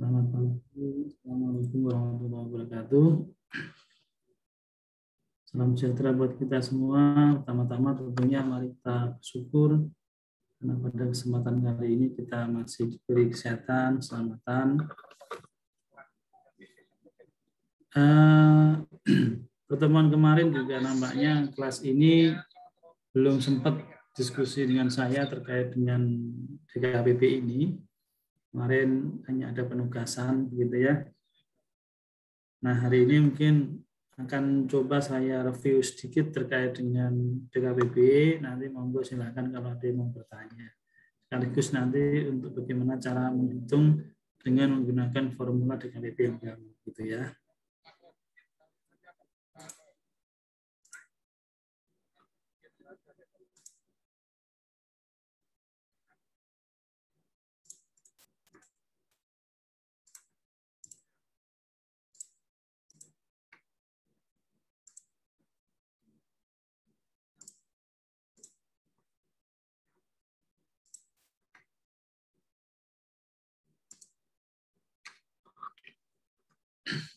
Selamat pagi, Assalamualaikum warahmatullahi wabarakatuh. Salam sejahtera buat kita semua. Pertama-tama tentunya mari kita bersyukur karena pada kesempatan kali ini kita masih diberi kesehatan, keselamatan. Pertemuan kemarin juga nampaknya kelas ini belum sempat diskusi dengan saya terkait dengan DKPP ini. Kemarin hanya ada penugasan begitu ya. Nah, hari ini mungkin akan coba saya review sedikit terkait dengan DKPP. Nanti monggo silakan kalau ada yang mau bertanya. Sekaligus nanti untuk bagaimana cara menghitung dengan menggunakan formula DKPP yang baru gitu ya.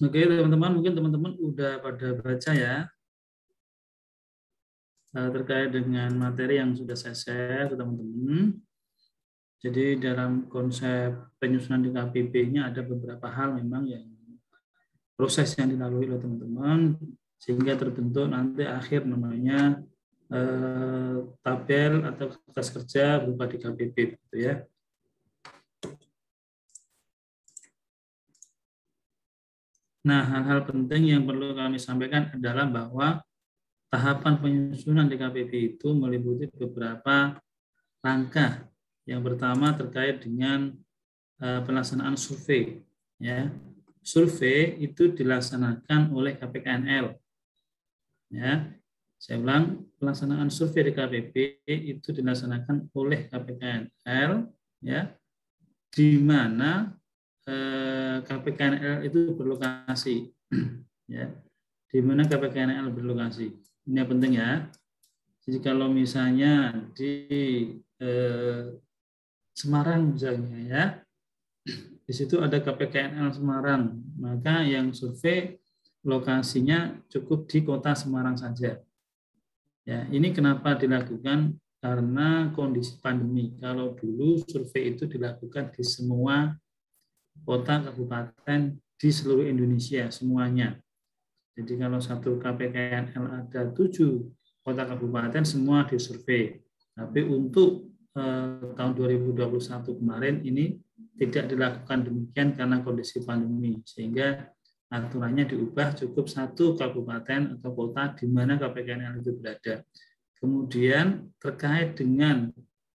Oke teman-teman, mungkin teman-teman udah pada baca ya terkait dengan materi yang sudah saya share ke teman-teman. Jadi dalam konsep penyusunan DKPP-nya ada beberapa hal memang yang proses yang dilalui oleh teman-teman sehingga terbentuk nanti akhir namanya tabel atau kertas kerja berupa DKPP gitu ya. Nah, hal-hal penting yang perlu kami sampaikan adalah bahwa tahapan penyusunan DKPP itu meliputi beberapa langkah. Yang pertama terkait dengan pelaksanaan survei. Ya, survei itu dilaksanakan oleh KPKNL. Ya, saya ulang, pelaksanaan survei DKPP itu dilaksanakan oleh KPKNL, ya, di mana KPKNL itu berlokasi, ya, di mana KPKNL berlokasi. Ini yang penting ya. Jadi kalau misalnya di Semarang misalnya ya, di situ ada KPKNL Semarang, maka yang survei lokasinya cukup di kota Semarang saja. Ya, ini kenapa dilakukan? Karena kondisi pandemi. Kalau dulu survei itu dilakukan di semua kota kabupaten di seluruh Indonesia semuanya. Jadi kalau satu KPKNL ada 7 kota kabupaten semua disurvei. Tapi untuk tahun 2021 kemarin ini tidak dilakukan demikian karena kondisi pandemi, sehingga aturannya diubah cukup satu kabupaten atau kota di mana KPKNL itu berada. Kemudian terkait dengan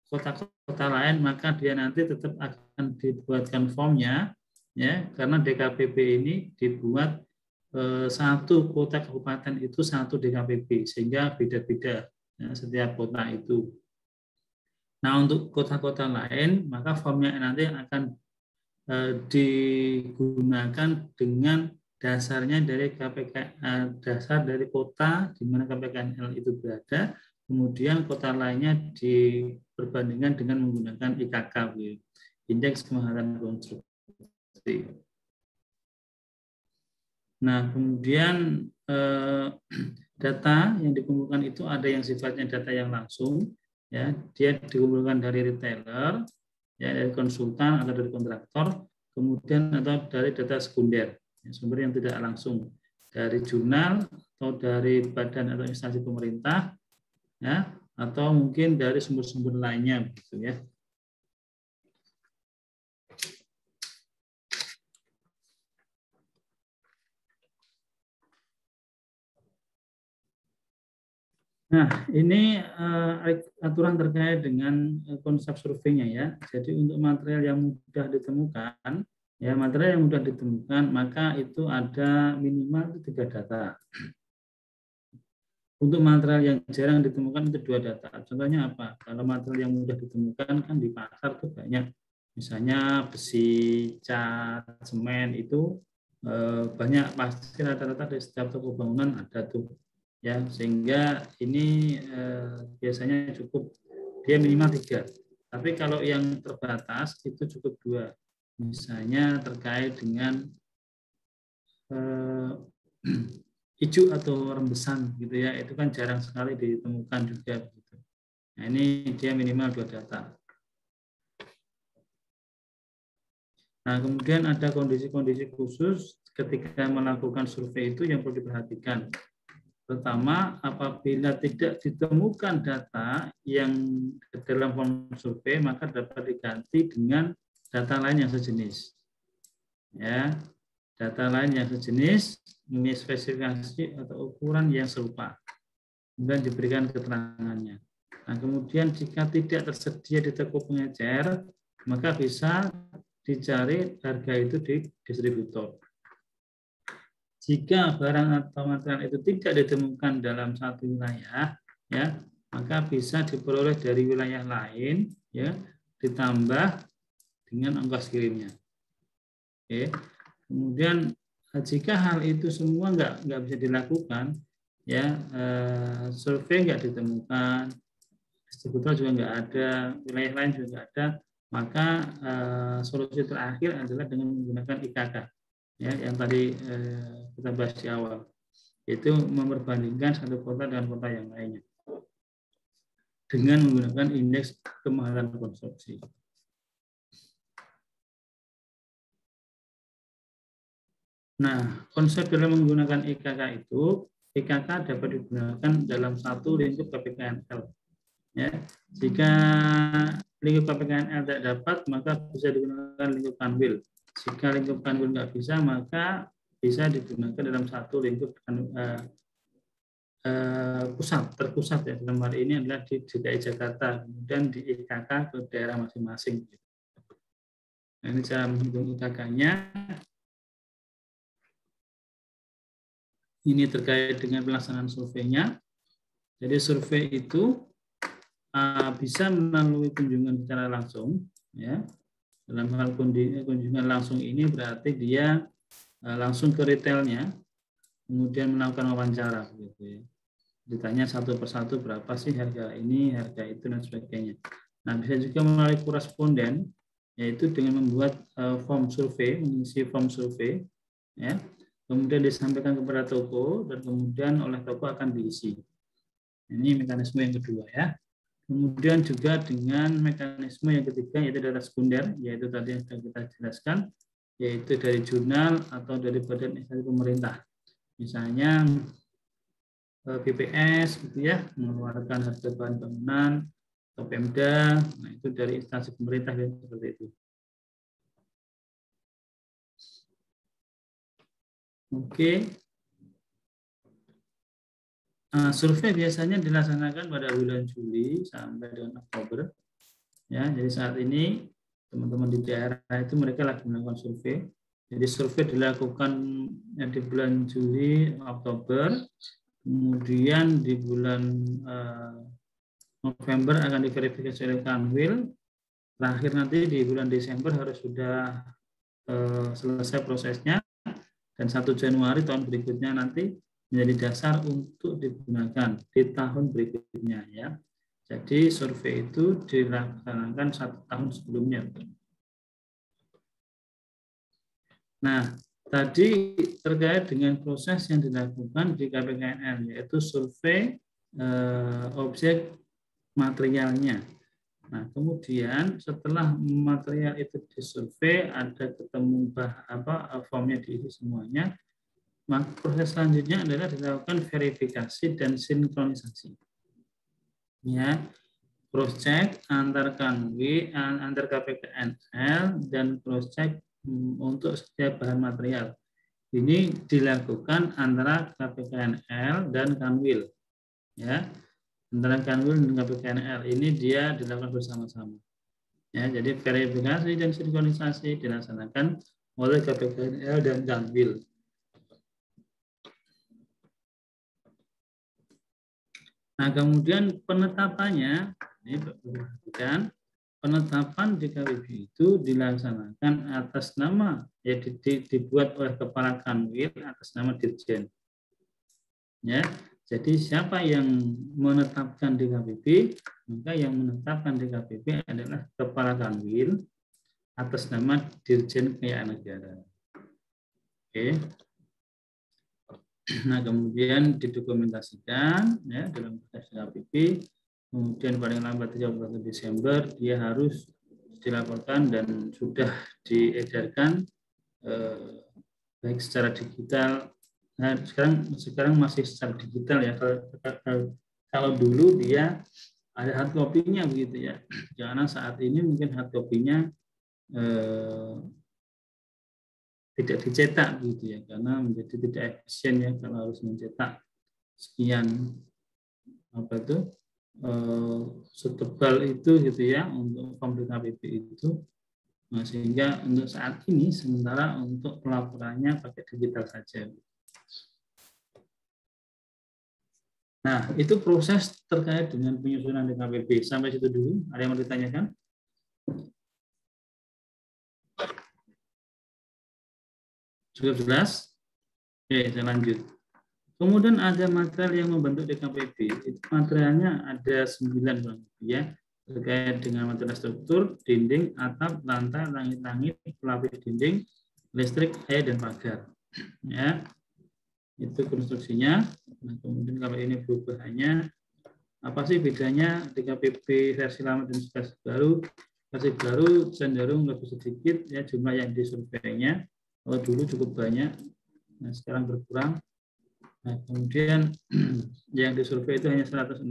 kota-kota lain, maka dia nanti tetap akan dibuatkan formnya, ya, karena DKPP ini dibuat satu kota kabupaten itu satu DKPP, sehingga beda-beda ya, setiap kota itu. Nah, untuk kota-kota lain, maka formnya nanti akan digunakan dengan dasarnya dari dasar dari kota di mana KPKNL itu berada, kemudian kota lainnya diperbandingkan dengan menggunakan IKK, indeks kemahalan konstruksi. Nah, kemudian data yang dikumpulkan itu ada yang sifatnya data yang langsung, ya, dia dikumpulkan dari retailer, ya, dari konsultan atau dari kontraktor, kemudian atau dari data sekunder, ya, sumber yang tidak langsung dari jurnal atau dari badan atau instansi pemerintah, ya, atau mungkin dari sumber-sumber lainnya, gitu ya. Nah, ini aturan terkait dengan konsep surveinya ya. Jadi untuk material yang mudah ditemukan, ya material yang mudah ditemukan, maka itu ada minimal 3 data. Untuk material yang jarang ditemukan itu 2 data. Contohnya apa? Kalau material yang mudah ditemukan kan di pasar tuh banyak. Misalnya besi, cat, semen itu banyak, pasti rata-rata di setiap toko bangunan ada tuh. Ya, sehingga ini biasanya cukup dia minimal 3. Tapi kalau yang terbatas itu cukup 2. Misalnya terkait dengan ijuk atau rembesan gitu ya, itu kan jarang sekali ditemukan juga begitu. Nah, ini dia minimal 2 data. Nah, kemudian ada kondisi-kondisi khusus ketika melakukan survei itu yang perlu diperhatikan. Pertama, apabila tidak ditemukan data yang dalam form survei, maka dapat diganti dengan data lain yang sejenis. Ya, data lain yang sejenis, memiliki spesifikasi atau ukuran yang serupa, kemudian diberikan keterangannya. Nah, kemudian jika tidak tersedia di toko pengecer, maka bisa dicari harga itu di distributor. Jika barang atau material itu tidak ditemukan dalam satu wilayah, ya, maka bisa diperoleh dari wilayah lain, ya, ditambah dengan ongkos kirimnya. Oke. Kemudian jika hal itu semua nggak bisa dilakukan, ya, survei nggak ditemukan, distributor juga nggak ada, wilayah lain juga nggak ada, maka solusi terakhir adalah dengan menggunakan IKK, ya, yang tadi kita bahas di awal, yaitu memperbandingkan satu kota dengan kota yang lainnya dengan menggunakan indeks kemahalan konstruksi. Nah, konsep dalam menggunakan IKK itu, IKK dapat digunakan dalam satu lingkup KPKNL. Ya, jika lingkup KPKNL tidak dapat, maka bisa digunakan lingkup Kanwil. Jika lingkup Kanwil nggak bisa, maka bisa digunakan dalam satu lingkup pusat, terpusat ya. Dalam hari ini adalah di DKI Jakarta, kemudian di IKK ke daerah masing-masing. Nah, ini cara menghitung IKK-nya. Ini terkait dengan pelaksanaan surveinya. Jadi survei itu bisa melalui kunjungan secara langsung, ya. Dalam hal kunjungan langsung ini berarti dia langsung ke retailnya, kemudian melakukan wawancara, gitu ya. Ditanya satu persatu berapa sih harga ini, harga itu dan sebagainya. Nah, bisa juga melalui koresponden, yaitu dengan membuat form survei, mengisi form survei, ya. Kemudian disampaikan kepada toko dan kemudian oleh toko akan diisi. Ini mekanisme yang kedua ya. Kemudian juga dengan mekanisme yang ketiga yaitu data sekunder, yaitu tadi yang sudah kita jelaskan, yaitu dari jurnal atau dari badan instansi pemerintah. Misalnya BPS gitu ya, mengeluarkan harga bahan bangunan atau Pemda, nah itu dari instansi pemerintah yang seperti itu. Oke. Survei biasanya dilaksanakan pada bulan Juli sampai dengan Oktober. Ya, jadi saat ini teman-teman di daerah itu mereka lagi melakukan survei. Jadi survei dilakukan di bulan Juli, Oktober, kemudian di bulan November akan diverifikasi oleh Kanwil. Terakhir nanti di bulan Desember harus sudah selesai prosesnya, dan 1 Januari tahun berikutnya nanti menjadi dasar untuk digunakan di tahun berikutnya ya. Jadi survei itu dilaksanakan 1 tahun sebelumnya. Nah, tadi terkait dengan proses yang dilakukan di KPKNL, yaitu survei objek materialnya. Nah, kemudian setelah material itu disurvei, ada ketemu formnya diisi semuanya, maka proses selanjutnya adalah dilakukan verifikasi dan sinkronisasi. Ya, cross check antar Kanwil, antar KPKNL dan cross check untuk setiap bahan material. Ini dilakukan antara KPKNL dan Kanwil. Ya. Antara Kanwil dan KPKNL ini dia dilakukan bersama-sama. Ya, jadi verifikasi dan sinkronisasi dilaksanakan oleh KPKNL dan Kanwil. Nah, kemudian penetapannya, ini perhatikan, penetapan DKWB itu dilaksanakan atas nama, ya dibuat oleh Kepala Kanwil atas nama Dirjen. Ya, jadi siapa yang menetapkan DKPP, maka yang menetapkan DKPP adalah Kepala Kanwil atas nama Dirjen Kekayaan Negara. Oke. Nah, kemudian didokumentasikan ya dalam berkas DKPP. Kemudian paling lambat 31 Desember dia harus dilaporkan dan sudah diedarkan baik secara digital. Nah, sekarang masih secara digital ya. Kalau dulu dia ada hard copy-nya begitu ya. Karena saat ini mungkin hard copy-nya tidak dicetak gitu ya, karena menjadi tidak efisien ya kalau harus mencetak sekian setebal itu gitu ya untuk form DKPP itu. Nah, sehingga untuk saat ini sementara untuk pelaporannya pakai digital saja. Nah, itu proses terkait dengan penyusunan DKPP. Sampai situ dulu. Ada yang mau ditanyakan? Cukup jelas? Oke, saya lanjut. Kemudian ada material yang membentuk DKPP. Itu materialnya ada 9 ya, terkait dengan material struktur, dinding, atap, lantai, langit-langit, pelapis dinding, listrik, air, dan pagar. Ya, itu konstruksinya. Nah, kemudian kalau ini perubahannya, apa sih bedanya DKPP versi lama dan versi baru? Versi baru cenderung lebih sedikit ya jumlah yang disurveinya. Kalau dulu cukup banyak, nah sekarang berkurang. Nah, kemudian yang disurvei itu hanya 106.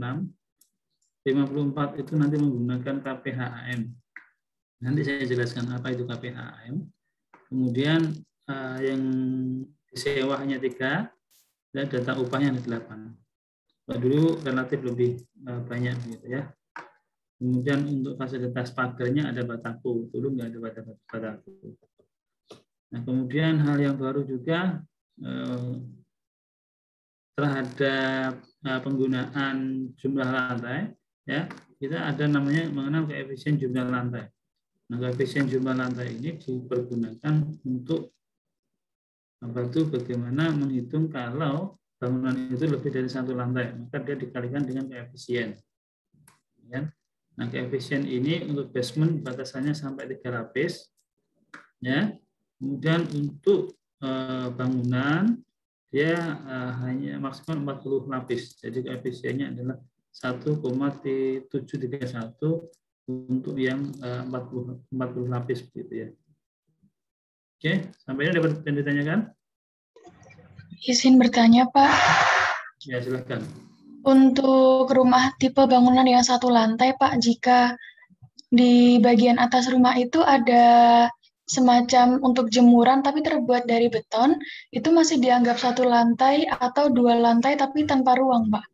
54 itu nanti menggunakan KPHAM. Nanti saya jelaskan apa itu KPHAM. Kemudian yang disewa hanya 3 dan data upahnya hanya 8. Dulu relatif lebih banyak gitu ya. Kemudian untuk fasilitas pagarnya ada bataku, dulu nggak ada bataku. Nah, kemudian hal yang baru juga terhadap penggunaan jumlah lantai, ya kita ada namanya mengenal koefisien jumlah lantai. Nah, koefisien jumlah lantai ini dipergunakan untuk bagaimana menghitung kalau bangunan itu lebih dari 1 lantai, maka dia dikalikan dengan koefisien. Ya. Nah, koefisien ini untuk basement batasannya sampai 3 lapis, ya. Kemudian untuk bangunan dia hanya maksimal 40 lapis. Jadi koefisiennya adalah 1,731 untuk yang 40 lapis begitu ya. Oke, sampai ini dapat ditanyakan? Izin bertanya, Pak. Ya, silakan. Untuk rumah tipe bangunan yang 1 lantai, Pak, jika di bagian atas rumah itu ada semacam untuk jemuran tapi terbuat dari beton, itu masih dianggap 1 lantai atau 2 lantai tapi tanpa ruang, Pak?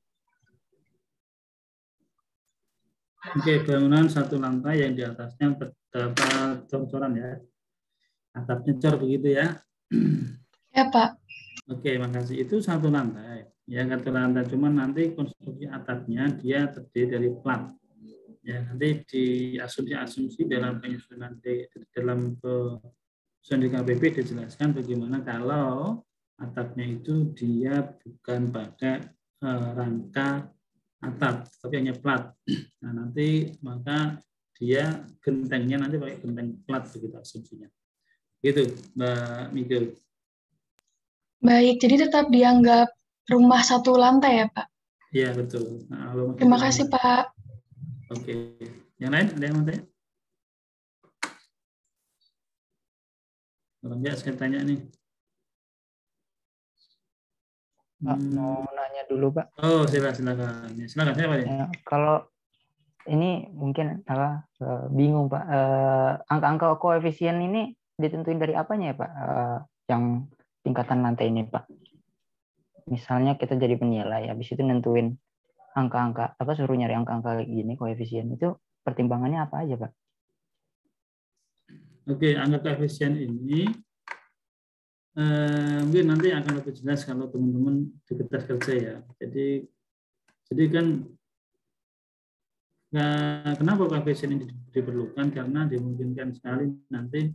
Oke, bangunan 1 lantai yang di atasnya terdapat cor-coran ya. Atapnya cor begitu ya. Ya, Pak. Oke, makasih. Itu 1 lantai. Ya, 1 lantai. Cuman nanti konstruksi atapnya dia terdiri dari plat. Ya, nanti di asumsi dalam penyusunan dalam penyusunan DKPP dijelaskan bagaimana kalau atapnya itu dia bukan pakai rangka atap, tapi hanya plat. Nah, nanti maka dia gentengnya nanti pakai genteng plat begitu asumsinya. Gitu, Mbak Miguel. Baik, jadi tetap dianggap rumah 1 lantai ya, Pak? Iya, betul. Nah, terima kasih, Pak. Oke. Yang lain ada yang mau tanya? Kalau enggak, saya tanya nih. Pak, mau nanya dulu, Pak. Oh, silakan. Silakan, siapa ya? Kalau ini mungkin bingung, Pak. Angka-angka koefisien ini ditentuin dari apanya ya, Pak? Yang tingkatan lantai ini, Pak. Misalnya kita jadi penilai, habis itu nentuin angka-angka, suruh nyari angka-angka gini, koefisien itu pertimbangannya apa aja, Pak? Oke, angka koefisien ini mungkin nanti akan lebih jelas kalau teman-teman di kertas kerja ya. Jadi kan kenapa koefisien ini diperlukan? Karena dimungkinkan sekali nanti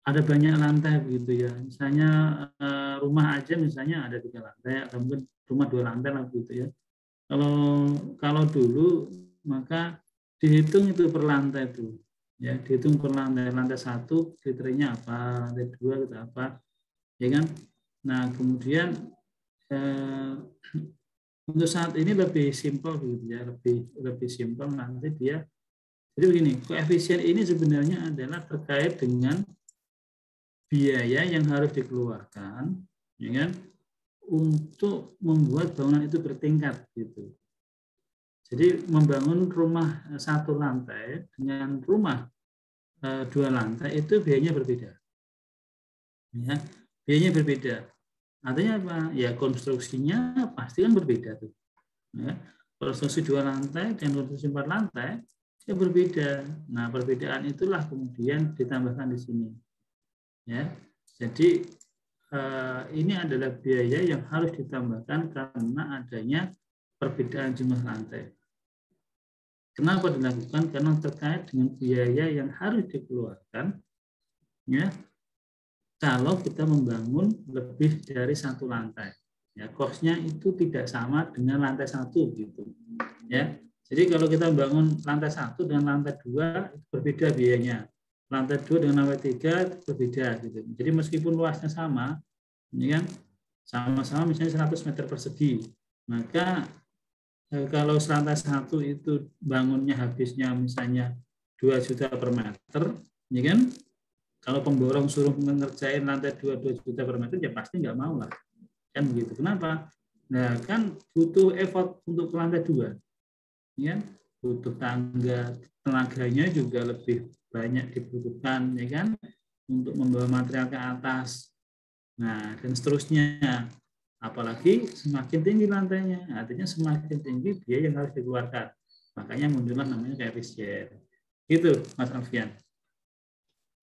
ada banyak lantai begitu ya. Misalnya rumah aja misalnya ada 3 lantai atau mungkin rumah 2 lantai lah begitu ya. Kalau dulu maka dihitung itu per lantai itu, ya dihitung per lantai. Lantai 1 kriterianya apa, lantai 2 itu apa, ya kan? Nah kemudian untuk saat ini lebih simpel gitu ya, lebih simpel nanti dia. Jadi begini, koefisien ini sebenarnya adalah terkait dengan biaya yang harus dikeluarkan, ya kan, untuk membuat bangunan itu bertingkat gitu. Jadi membangun rumah 1 lantai dengan rumah 2 lantai itu biayanya berbeda. Ya, biayanya berbeda. Artinya apa? Ya konstruksinya pasti kan berbeda tuh. Ya, konstruksi 2 lantai dan konstruksi 4 lantai ya berbeda. Nah, perbedaan itulah kemudian ditambahkan di sini. Ya, jadi ini adalah biaya yang harus ditambahkan karena adanya perbedaan jumlah lantai. Kenapa dilakukan? Karena terkait dengan biaya yang harus dikeluarkan, ya, kalau kita membangun lebih dari 1 lantai. Ya, cost-nya itu tidak sama dengan lantai 1 gitu. Ya. Jadi kalau kita membangun lantai 1 dengan lantai 2 itu berbeda biayanya. Lantai 2 dengan lantai 3 itu berbeda gitu. Jadi meskipun luasnya sama, ini kan sama-sama misalnya 100 meter persegi, maka kalau lantai 1 itu bangunnya habisnya misalnya 2 juta per meter, ya kan? Kalau pemborong suruh mengerjain lantai 2 juta per meter, ya pasti nggak mau lah. Kan begitu. Kenapa? Nah, kan butuh effort untuk ke lantai 2. Ya, butuh tangga, tenaganya juga lebih banyak dibutuhkan, ya kan? Untuk membawa material ke atas. Nah, dan seterusnya. Apalagi semakin tinggi lantainya, artinya semakin tinggi biaya yang harus dikeluarkan. Makanya muncullah namanya koefisien. Gitu, Mas Alfian.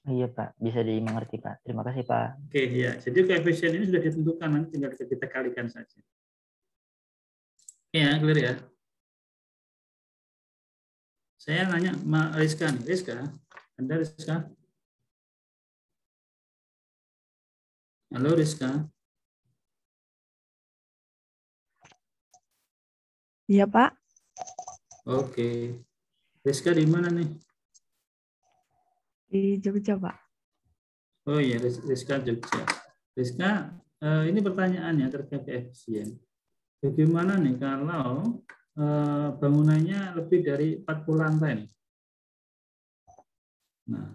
Iya Pak, bisa dimengerti Pak. Terima kasih Pak. Oke, ya. Jadi koefisien ini sudah ditentukan, nanti tinggal kita kalikan saja. Ya, clear ya. Saya nanya Mbak Rizka nih. Rizka, Anda Rizka? Halo Rizka. Iya, Pak. Oke. Rizka di mana nih? Di Jogja, Pak. Oh iya, Rizka Jogja. Rizka, ini pertanyaannya terkait koefisien. Bagaimana nih kalau bangunannya lebih dari 40 lantai nih? Nah,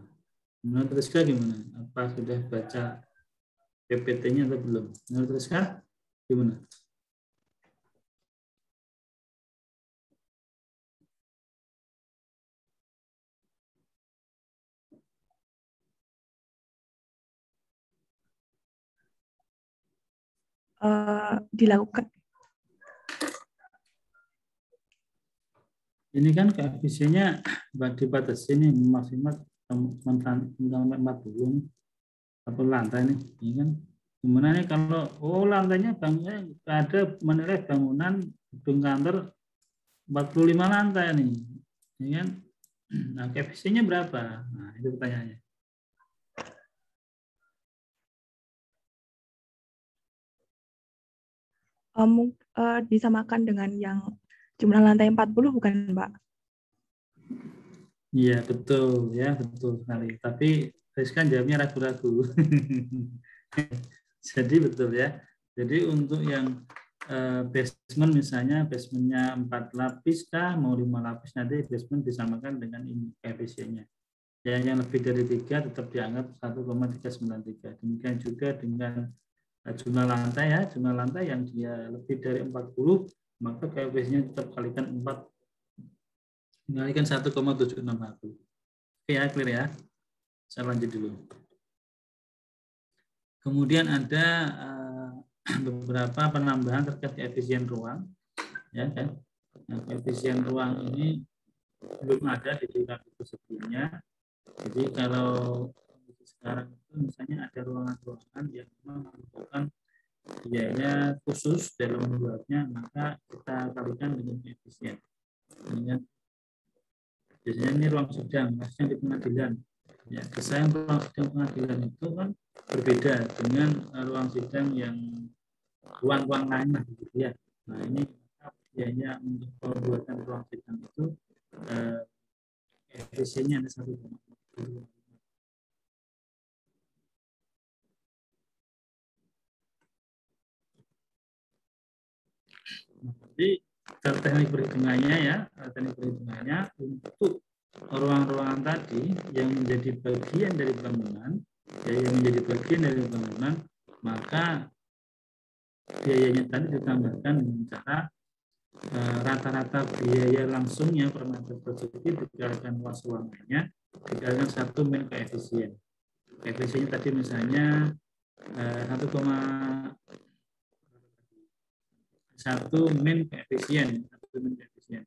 menurut Rizka gimana? Apa sudah baca PPT-nya atau belum? Menurut Rizka gimana? Dilakukan. Ini kan koefisiennya dibatasi nih maksimal 40 nih, 40 lantai nih, ini kan. Gimana nih kalau lantainya bangunnya ada menilai bangunan gedung kantor 45 lantai nih, ini kan. Nah, koefisiennya berapa? Nah, itu pertanyaannya. Disamakan dengan yang jumlah lantai 40 bukan, Pak? Iya, betul ya, betul sekali. Tapi Rizka jawabnya ragu-ragu. Jadi betul ya. Jadi untuk yang basement misalnya basementnya 4 lapis kah, mau 5 lapis, nanti basement disamakan dengan ini koefisiennya. Yang lebih dari 3 tetap dianggap 1,393. Demikian juga dengan jumlah lantai ya, jumlah lantai yang dia lebih dari 40, maka koefisiennya tetap kalikan 4, kalikan 1,761. Oke ya, clear ya. Saya lanjut dulu. Kemudian ada beberapa penambahan terkait koefisien ruang, ya kan? Nah, koefisien ruang ini belum ada di kategori sebelumnya. Jadi kalau sekarang itu misalnya ada ruangan-ruangan yang memang membutuhkan biaya khusus dalam membuatnya, maka kita kalikan dengan koefisien. Biasanya ini ruang sidang, maksudnya di pengadilan. Ya, desain ruang sidang pengadilan itu kan berbeda dengan ruang sidang yang ruang-ruang lain lah gitu ya. Nah ini biayanya untuk pembuatan ruang sidang itu efisiennya ada 1,4. Jadi teknik perhitungannya ya, teknik perhitungannya untuk ruang-ruangan tadi yang menjadi bagian dari bangunan, ya, yang menjadi bagian dari bangunan, maka biayanya tadi ditambahkan dengan cara rata-rata biaya langsungnya per meter persegi dikalikan luas ruangannya dikalikan 1 min koefisien. Koefisiennya tadi misalnya 1 min koefisien, 1 min koefisien.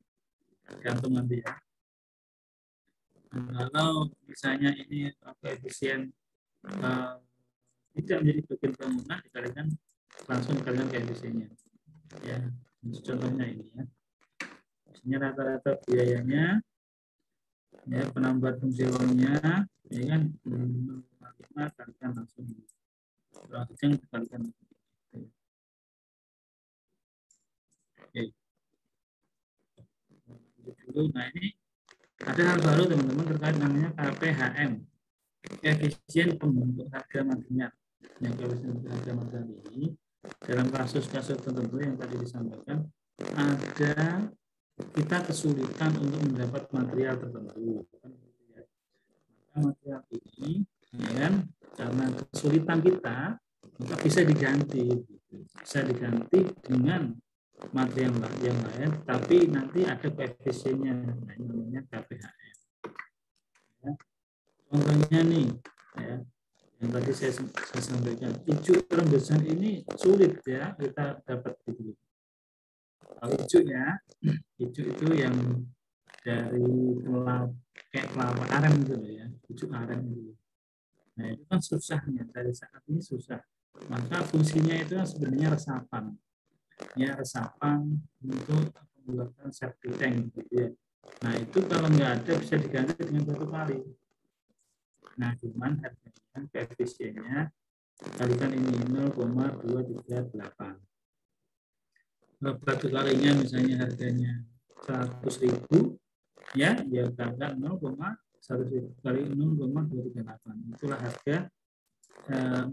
Gantung nanti ya. Kalau misalnya ini koefisien tidak menjadi bagian bangunan dikalikan langsung dikalikan koefisiennya. Ya, contohnya ini ya. Misalnya rata-rata biayanya, ya penambahan fungsi ruangnya, ya kan 0,5 kalikan langsung. Langsung dikalikan. Oke. Nah ini ada hal baru teman-teman terkait namanya KPHM, koefisien pembentuk harga marginal. Yang koefisien pembentuk harga marginal ini dalam kasus-kasus tertentu yang tadi disampaikan ada kita kesulitan untuk mendapat material tertentu. Maka material ini, ya kan, karena kesulitan kita, maka bisa diganti dengan material yang lain, tapi nanti ada koefisiennya, namanya KPHM. Ya. Contohnya nih, ya, yang tadi saya sampaikan, ijuk rembesan ini sulit ya kita dapat gitu. Kalau ijuk ya, ijuk itu yang dari kayak kelapa aren gitu ya, ijuk aren gitu. Nah itu kan susahnya, dari saat ini susah. Maka fungsinya itu sebenarnya resapan. Ya, resapan untuk membuatkan septic tank gitu ya. Nah itu kalau nggak ada bisa diganti dengan batu kali. Nah cuman harganya koefisiennya kalikan ini 0,238. Batu kalinya misalnya harganya 100.000 ya, dia kalikan 0,100.000 kali 0,238. Itulah harga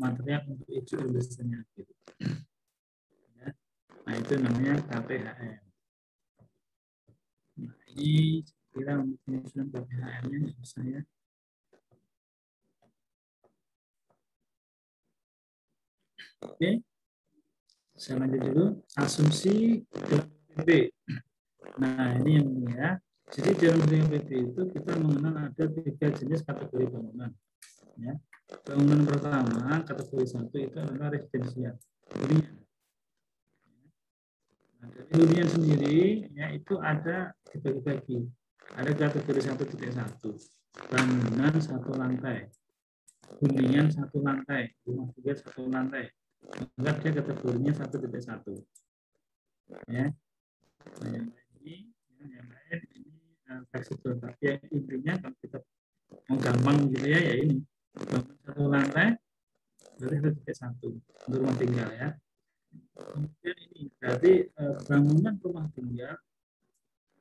material untuk ijuk rembesannya gitu. Nah, itu namanya KPHM. Nah, ini kira untuk penyusunan KPHM-nya nggak usah ya. Oke, saya lanjut dulu. Asumsi dalam PPP. Nah, ini yang ya. Jadi dalam PPP itu kita mengenal ada 3 jenis kategori bangunan. Ya. Bangunan pertama, kategori 1 itu adalah residensial. Nah, dari hunian sendiri ya itu ada dibagi-bagi. Ada kategori 1.1, bangunan 1 lantai, hunian 1 lantai, rumah tinggal 1 lantai. Maka dia kategorinya 1.1. Ya. Nah, yang lain ini fleksibel. Tapi yang intinya kalau kita mau gampang gitu ya ini bangunan 1 lantai berarti 1.1 untuk rumah tinggal ya. Kemudian ini berarti bangunan rumah tinggal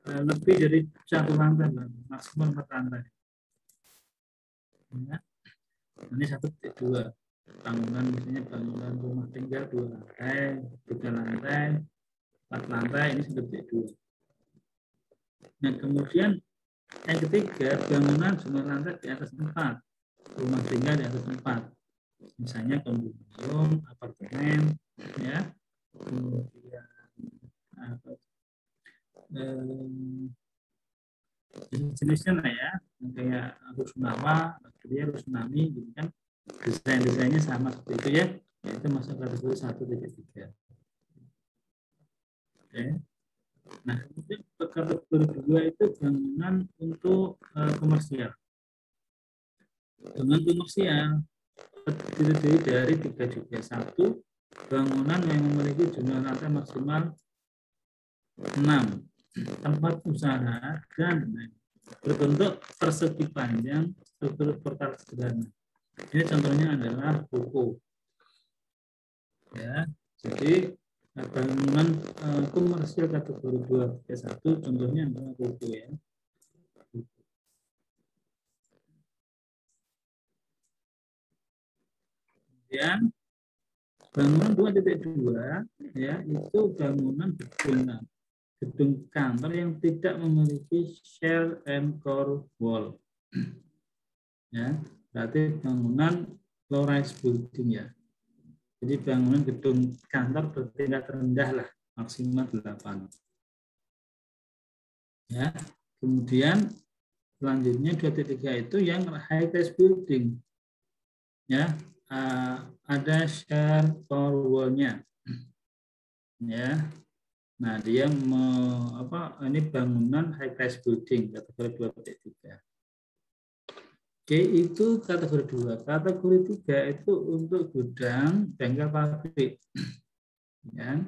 lebih dari 1 lantai, maksimal 4 lantai. Ya. Ini 1.2 bangunan, misalnya bangunan rumah tinggal 2 lantai, 3 lantai, 4 lantai, ini 1.2. Nah kemudian yang ketiga bangunan jumlah lantai di atas 4, rumah tinggal di atas 4, misalnya kondominium, apartemen, ya. Kemudian jenisnya lah ya, kayak rusunawa, rusunami gitu kan, desainnya sama seperti itu ya, itu masuk kategori 1.3. Oke. Nah kemudian kategori 2 itu bangunan untuk komersial. Bangunan komersial terdiri dari 3 juga. 1, bangunan yang memiliki jumlah lantai maksimal 6, tempat usaha dan berbentuk persegi panjang, struktur portal sederhana. Ini contohnya adalah ruko. Ya, jadi bangunan komersial kategori 2 ke 1 contohnya adalah ruko ya. Kemudian bangunan 2.2 ya itu bangunan gedung kantor yang tidak memiliki shell and core wall. Ya, berarti bangunan low-rise building ya. Jadi bangunan gedung kantor bertingkat rendah lah, maksimal 8. Ya, kemudian selanjutnya 2.3 itu yang high-rise building. Ya, ada shell core wall-nya. Ya. Nah, dia ini bangunan high-rise building kategori 2.3. Oke, itu kategori 2. Kategori 3 itu untuk gudang, bengkel, pabrik. Ya.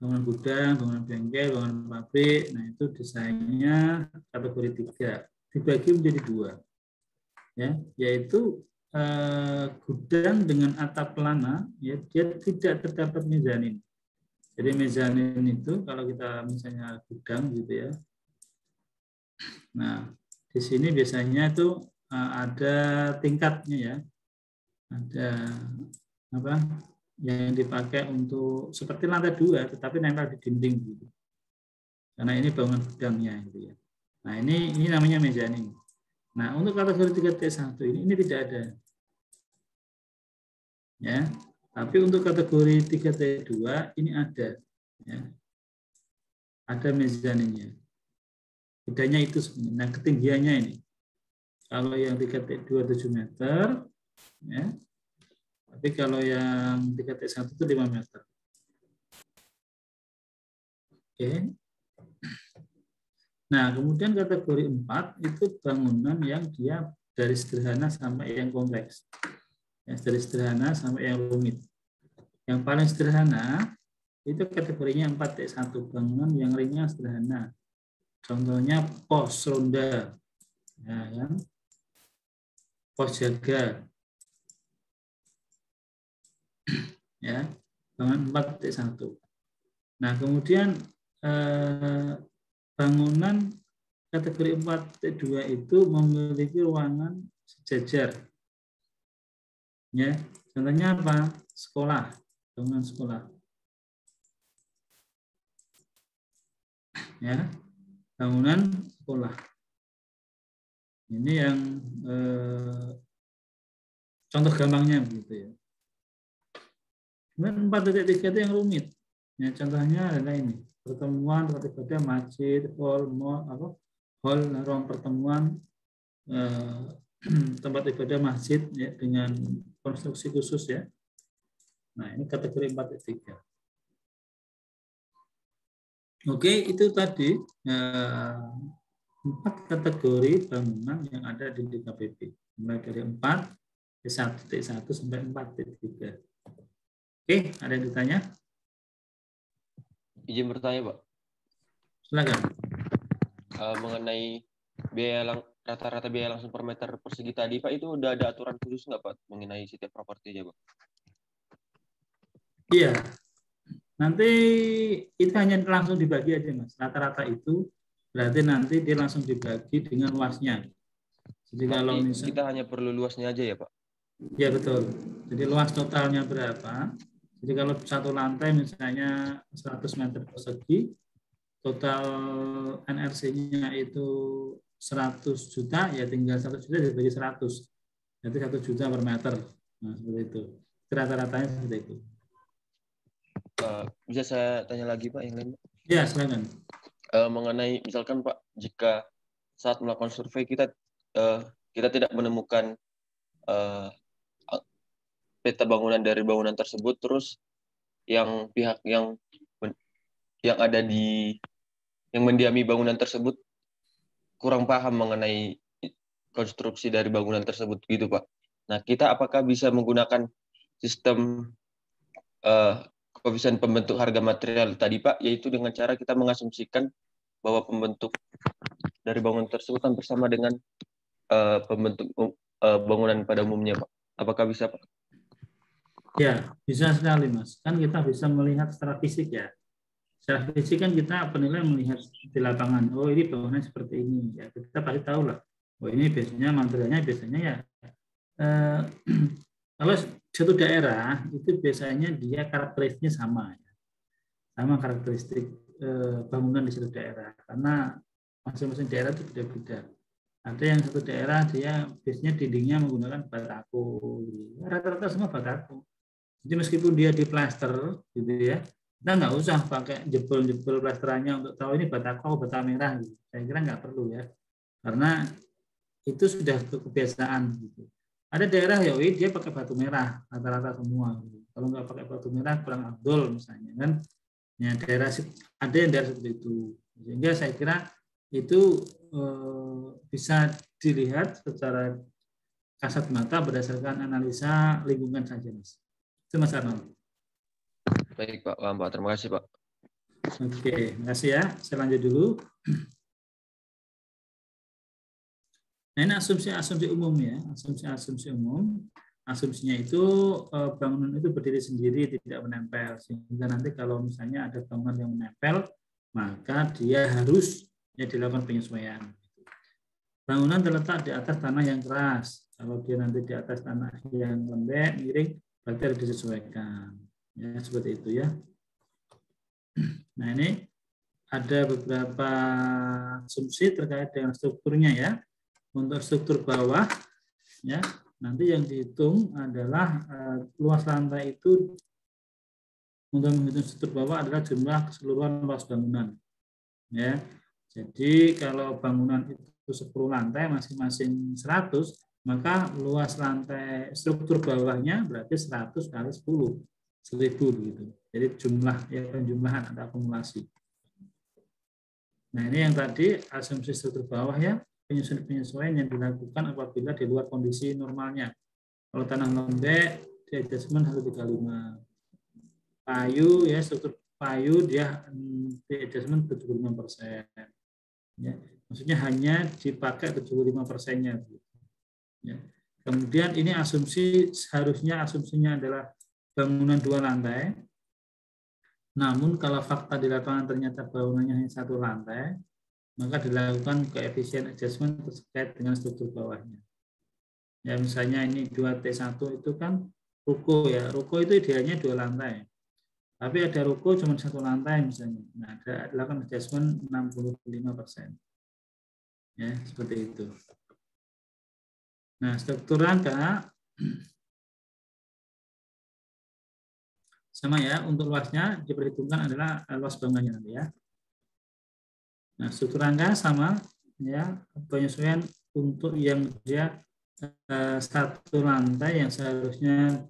Bangunan gudang, bangunan bengkel, bangunan pabrik. Nah, itu desainnya kategori 3. Dibagi menjadi 2. Ya, yaitu gudang dengan atap pelana, ya, dia tidak terdapat mezanin. Jadi mezanin itu kalau kita misalnya gudang gitu ya. Nah, di sini biasanya itu ada tingkatnya ya. Ada apa yang dipakai untuk seperti lantai 2 tetapi nempel di dinding gitu. Karena ini bangunan gudangnya gitu ya. Nah, ini namanya mezanin. Nah, untuk kategori 3.1 ini tidak ada. Ya. Tapi untuk kategori 3.2 ini ada. Ya. Ada mezaninnya. Bedanya itu sebenarnya. Nah, ketinggiannya ini. Kalau yang 3.2 7 meter, ya. Tapi kalau yang 3.1 itu 5 meter. Oke. Nah, kemudian kategori 4 itu bangunan yang dia dari sederhana sampai yang kompleks. Ya, dari sederhana sampai yang rumit. Yang paling sederhana itu kategorinya 4.1, bangunan yang ringan sederhana. Contohnya pos ronda, ya kan? Pos jaga, ya, bangunan 4.1. Nah, kemudian bangunan kategori 4.2 itu memiliki ruangan sejajar, ya. Contohnya apa? Sekolah, bangunan sekolah, ya, bangunan sekolah. Ini yang contoh gampangnya begitu ya. Kemudian 4.3 itu yang rumit. Ya, contohnya adalah ini, pertemuan, tempat ibadah, masjid, hall, ruang pertemuan, tempat ibadah, masjid ya, dengan konstruksi khusus ya. Nah, ini kategori 4.3. Oke, itu tadi 4 kategori bangunan yang ada di DKPP. Mulai dari 4, 1.1 sampai 4.3. Oke, ada yang ditanya? Izin bertanya, Pak. Silakan. Mengenai rata-rata biaya langsung per meter persegi tadi, Pak, itu udah ada aturan khusus nggak, Pak, mengenai setiap propertinya, Pak? Iya. Nanti itu hanya langsung dibagi aja, Mas. Rata-rata itu berarti nanti dia langsung dibagi dengan luasnya. Jadi kalau misalnya kita hanya perlu luasnya aja ya, Pak? Ya, betul. Jadi luas totalnya berapa? Jadi kalau satu lantai misalnya 100 meter persegi, total NRC-nya itu 100 juta, ya tinggal 1 juta dibagi 100. Jadi 1 juta per meter. Nah, seperti itu. Rata-ratanya seperti itu. Bisa saya tanya lagi, Pak, yang lain? Ya, silakan. Mengenai misalkan, Pak, jika saat melakukan survei kita tidak menemukan peta bangunan dari bangunan tersebut, terus yang pihak yang ada yang mendiami bangunan tersebut kurang paham mengenai konstruksi dari bangunan tersebut gitu, Pak. Nah, kita apakah bisa menggunakan sistem koefisien pembentuk harga material tadi, Pak, yaitu dengan cara kita mengasumsikan bahwa pembentuk dari bangunan tersebut hampir sama dengan pembentuk bangunan pada umumnya, Pak. Apakah bisa, Pak? Ya, bisa sekali, Mas. Kan kita bisa melihat secara fisik ya. Secara fisik kan kita penilai melihat di lapangan. Oh, ini bangunan seperti ini. Ya, kita pasti tahu lah. Oh, ini biasanya materialnya biasanya ya. Kalau suatu daerah itu biasanya dia karakteristiknya sama, ya. Sama karakteristik bangunan di suatu daerah, karena masing-masing daerah itu beda-beda. Ada yang satu daerah dia biasanya dindingnya menggunakan batako, rata-rata semua batako. Jadi meskipun dia di plaster, gitu ya, kita nggak usah pakai jebol-jebol plasterannya untuk tahu ini batako atau bata merah. Gitu. Saya kira nggak perlu ya, karena itu sudah kebiasaan. Gitu. Ada daerah ya, dia pakai batu merah rata-rata semua. Gitu. Kalau nggak pakai batu merah kurang afdol misalnya kan. Ya, ada yang daerah seperti itu. Sehingga saya kira itu bisa dilihat secara kasat mata berdasarkan analisa lingkungan saja, Mas. Itu Mas Arnold. Baik Pak, paham Pak. Terima kasih Pak. Oke, terima kasih ya. Saya lanjut dulu. Nah, ini asumsi-asumsi umum ya, asumsi-asumsi umum. Asumsinya itu bangunan itu berdiri sendiri, tidak menempel. Sehingga nanti kalau misalnya ada bangunan yang menempel, maka dia harus dilakukan penyesuaian. Bangunan terletak di atas tanah yang keras. Kalau dia nanti di atas tanah yang lembek, miring, berarti harus disesuaikan. Ya, seperti itu ya. Nah, ini ada beberapa asumsi terkait dengan strukturnya ya. Untuk struktur bawah, ya, nanti yang dihitung adalah luas lantai itu, untuk menghitung struktur bawah adalah jumlah keseluruhan luas bangunan. Ya, jadi kalau bangunan itu 10 lantai, masing-masing 100, maka luas lantai struktur bawahnya berarti 100 kali 10, 1000 gitu. Jadi jumlah ya, penjumlahan ada akumulasi. Nah, ini yang tadi asumsi struktur bawah ya. Penyesuaian yang dilakukan apabila di luar kondisi normalnya. Kalau tanah lembek, di adjustment 135. Payu ya, struktur payu dia di adjustment 75%. Ya, maksudnya hanya dipakai 75%-nya. Ya. Kemudian ini seharusnya asumsinya adalah bangunan 2 lantai. Namun kalau fakta di lapangan ternyata bangunannya hanya 1 lantai, maka dilakukan koefisien adjustment terkait dengan struktur bawahnya. Ya, misalnya ini 2T1 itu kan ruko ya. Ruko itu idealnya 2 lantai. Tapi ada ruko cuma 1 lantai misalnya. Nah, ada dilakukan adjustment 65%. Ya, seperti itu. Nah, struktur rangka sama ya, untuk luasnya diperhitungkan adalah luas bangunannya nanti ya. Nah, struktur rangka sama ya, penyesuaian untuk yang dia 1 lantai yang seharusnya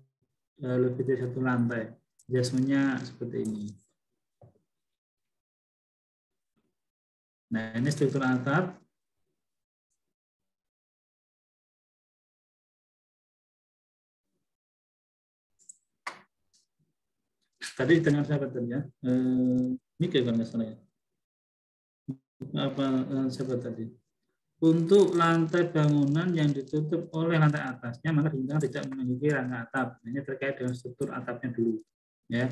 lebih dari 1 lantai. Adjustment-nya seperti ini. Nah, ini struktur atap. Tadi dengar saya betul ya. Ini kan masalahnya. Siapa tadi? Untuk lantai bangunan yang ditutup oleh lantai atasnya, maka dinyatakan tidak memiliki rangka atap. Ini terkait dengan struktur atapnya dulu, ya,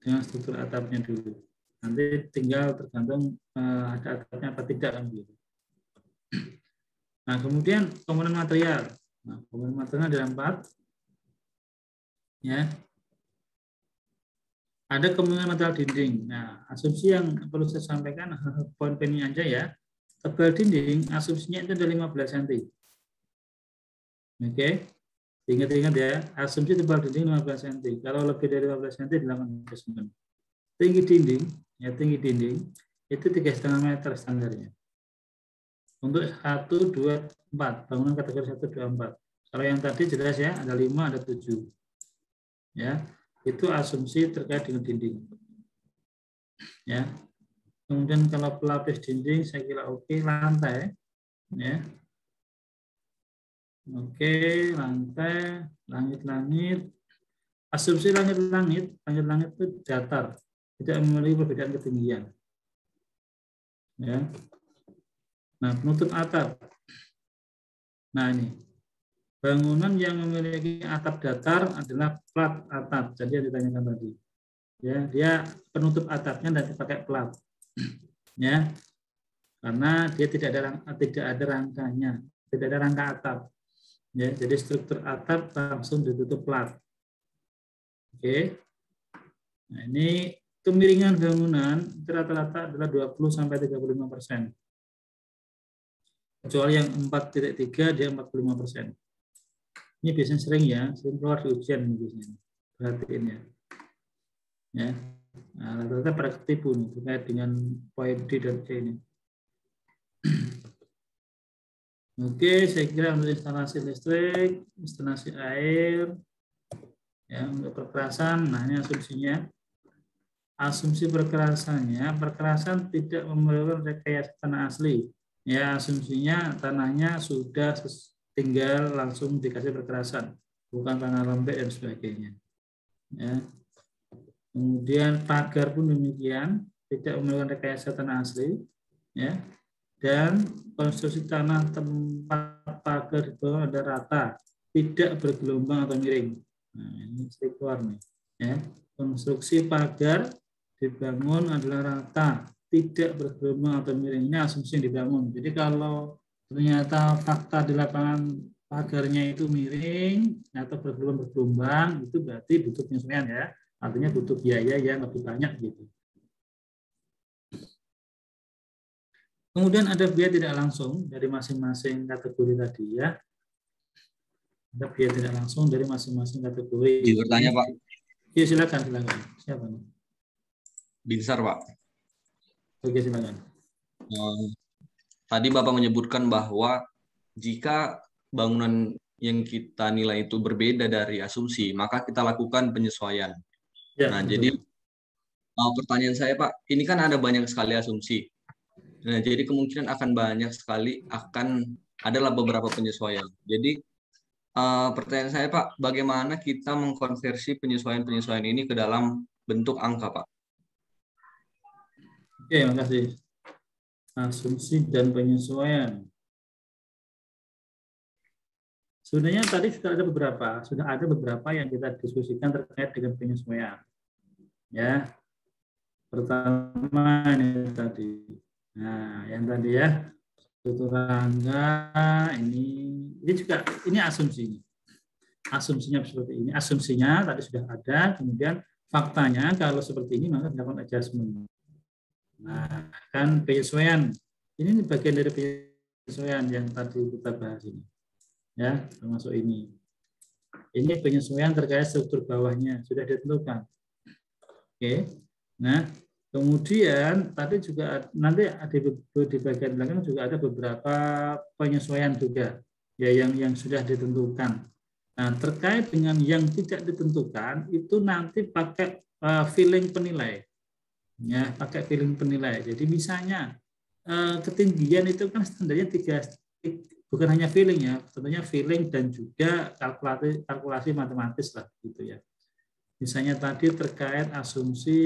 dengan struktur atapnya dulu. Nanti tinggal tergantung ada atapnya apa tidak kan gitu. Nah, kemudian komponen material. Nah, komponen material ada 4, ya. Ada kemungkinan material dinding. Nah, asumsi yang perlu saya sampaikan, poin ini aja ya. Tebal dinding, asumsinya itu ada 15 cm. Oke, ingat-ingat ya, asumsi tebal dinding 15 cm. Kalau lebih dari 15 cm dilakukan adjustment. Tinggi dinding, ya tinggi dinding, itu 3,5 meter standarnya. Untuk 1, 2, 4, bangunan kategori 1, 2, 4. Kalau yang tadi jelas ya, ada 5, ada 7. Ya. Itu asumsi terkait dengan dinding. Ya. Kemudian kalau pelapis dinding saya kira oke, lantai ya. Oke, lantai, langit-langit. Asumsi langit-langit itu datar, tidak memiliki perbedaan ketinggian. Ya. Nah, penutup atap. Nah, ini. Bangunan yang memiliki atap datar adalah plat atap. Jadi yang ditanyakan tadi. Ya, dia penutup atapnya dan dipakai plat. Ya. Karena dia tidak ada rangkanya, tidak ada rangka atap. Ya, jadi struktur atap langsung ditutup plat. Oke. Nah, ini kemiringan bangunan rata-rata adalah 20-35%. Kecuali yang 4.3 dia 45%. Ini biasanya sering ya, sering keluar di ujian biasanya. Perhatiin ya. Ya. Nah, rata-rata pada ketipu nih terkait dengan poin D dan E ini. Oke, saya kira untuk instalasi listrik, instalasi air, ya untuk perkerasan, nah ini asumsinya. Asumsi perkerasannya, perkerasan tidak memerlukan rekayasa tanah asli. Ya, asumsinya tanahnya sudah tinggal langsung dikasih perkerasan, bukan tanah lembek dan sebagainya. Ya. Kemudian pagar pun demikian, tidak memerlukan rekayasa tanah asli. Ya. Dan konstruksi tanah tempat pagar di bawah ada rata, tidak bergelombang atau miring. Nah, ini saya keluar nih. Ya. Konstruksi pagar dibangun adalah rata, tidak bergelombang atau miring. Ini asumsi yang dibangun. Jadi kalau ternyata fakta di lapangan pagarnya itu miring atau bergelombang, itu berarti butuh penyesuaian ya. Artinya butuh biaya yang lebih banyak gitu. Kemudian ada biaya tidak langsung dari masing-masing kategori tadi ya. Ada biaya tidak langsung dari masing-masing kategori. Izin bertanya, Pak. Iya, silakan. Siapa nih? Binsar, Pak. Oke, silakan. Tadi Bapak menyebutkan bahwa jika bangunan yang kita nilai itu berbeda dari asumsi, maka kita lakukan penyesuaian. Ya, nah, betul. jadi pertanyaan saya, Pak, ini kan ada banyak sekali asumsi. Nah, jadi kemungkinan akan banyak sekali adalah beberapa penyesuaian. Jadi pertanyaan saya, Pak, bagaimana kita mengkonversi penyesuaian-penyesuaian ini ke dalam bentuk angka, Pak? Oke, makasih. Asumsi dan penyesuaian. Sebenarnya tadi sudah ada beberapa yang kita diskusikan terkait dengan penyesuaian. Ya, pertama ini tadi. Nah, yang tadi ya, struktur rangka ini juga ini asumsinya. Asumsinya seperti ini. Asumsinya tadi sudah ada, kemudian faktanya kalau seperti ini maka dilakukan adjustment. Nah, kan penyesuaian. Ini bagian dari penyesuaian yang tadi kita bahas ini. Ya, termasuk ini. Ini penyesuaian terkait struktur bawahnya sudah ditentukan. Oke. Nah, kemudian tadi juga nanti ada di bagian belakang juga ada beberapa penyesuaian juga ya yang sudah ditentukan. Nah, terkait dengan yang tidak ditentukan itu nanti pakai feeling penilai. Ya, pakai feeling penilai. Jadi misalnya ketinggian itu kan standarnya 3, bukan hanya feeling ya, tentunya feeling dan juga kalkulasi matematis lah gitu ya. Misalnya tadi terkait asumsi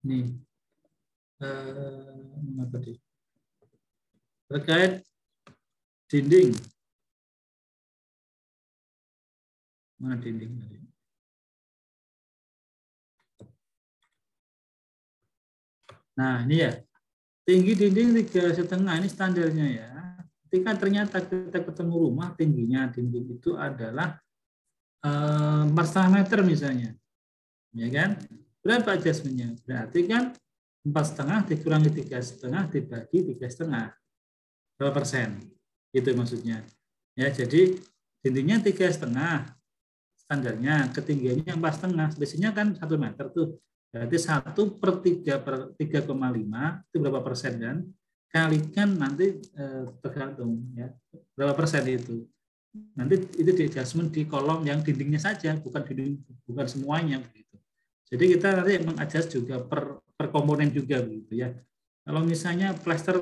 Nih. Terkait dinding. Mana dinding tadi? Nah, ini ya. Tinggi dinding 3,5 ini standarnya ya. Ketika ternyata kita ketemu rumah tingginya dinding itu adalah 4,5 meter misalnya. Ya kan? Berapa adjustment-nya? Berarti kan 4,5 dikurangi 3,5 dibagi 3,5. Berapa persen? Itu maksudnya. Ya, jadi dindingnya 3,5 standarnya, ketinggiannya 4,5, biasanya kan 1 meter tuh. Berarti 1/3/3,5 itu berapa persen kan? Kalikan nanti tergantung ya berapa persen itu. Nanti itu di adjustment di kolom yang dindingnya saja, bukan semuanya begitu. Jadi kita nanti mengadjust juga per komponen juga begitu ya. Kalau misalnya plester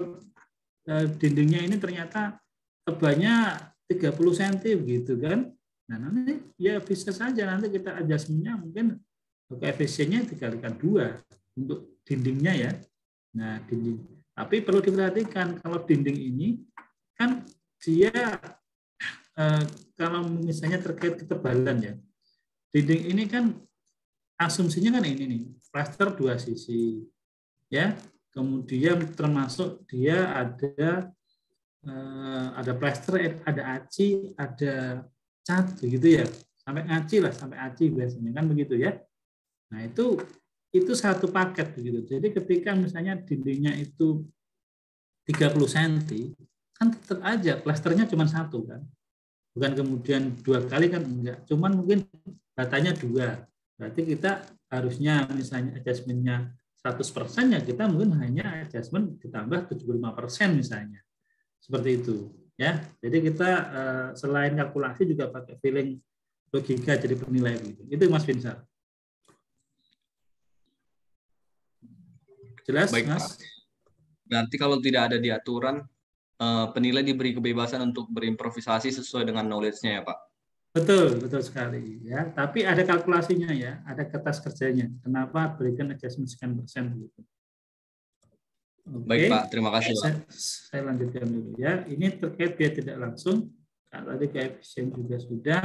dindingnya ini ternyata tebalnya 30 cm begitu kan. Nah, nanti ya bisa saja nanti kita adjustment-nya mungkin koefisiennya dikalikan 2 untuk dindingnya ya. Nah, dinding. Tapi perlu diperhatikan kalau dinding ini kan dia kalau misalnya terkait ketebalan ya. Dinding ini kan asumsinya kan ini nih, plester 2 sisi. Ya. Kemudian termasuk dia ada ada plester, ada aci, ada cat begitu ya. Sampai aci lah, sampai aci biasanya kan begitu ya. Nah, itu satu paket begitu. Jadi ketika misalnya dindingnya itu 30 cm, kan tetap aja plasternya cuma satu kan. Bukan kemudian 2 kali kan enggak. Cuman mungkin batanya 2. Berarti kita harusnya misalnya adjustment-nya 100%, ya kita mungkin hanya adjustment ditambah 75% misalnya. Seperti itu ya. Jadi kita selain kalkulasi juga pakai feeling logika jadi penilai begitu. Itu Mas Vinsar. Jelas, Baik, Mas? Pak. Berarti kalau tidak ada di aturan, penilai diberi kebebasan untuk berimprovisasi sesuai dengan knowledge-nya ya, Pak? Betul, betul sekali ya. Tapi ada kalkulasinya ya, ada kertas kerjanya. Kenapa berikan adjustment sekian persen gitu. Oke. Baik, Pak. Terima kasih, Pak. Saya lanjutkan dulu ya. Ini terkait biaya tidak langsung. Tadi koefisien juga sudah.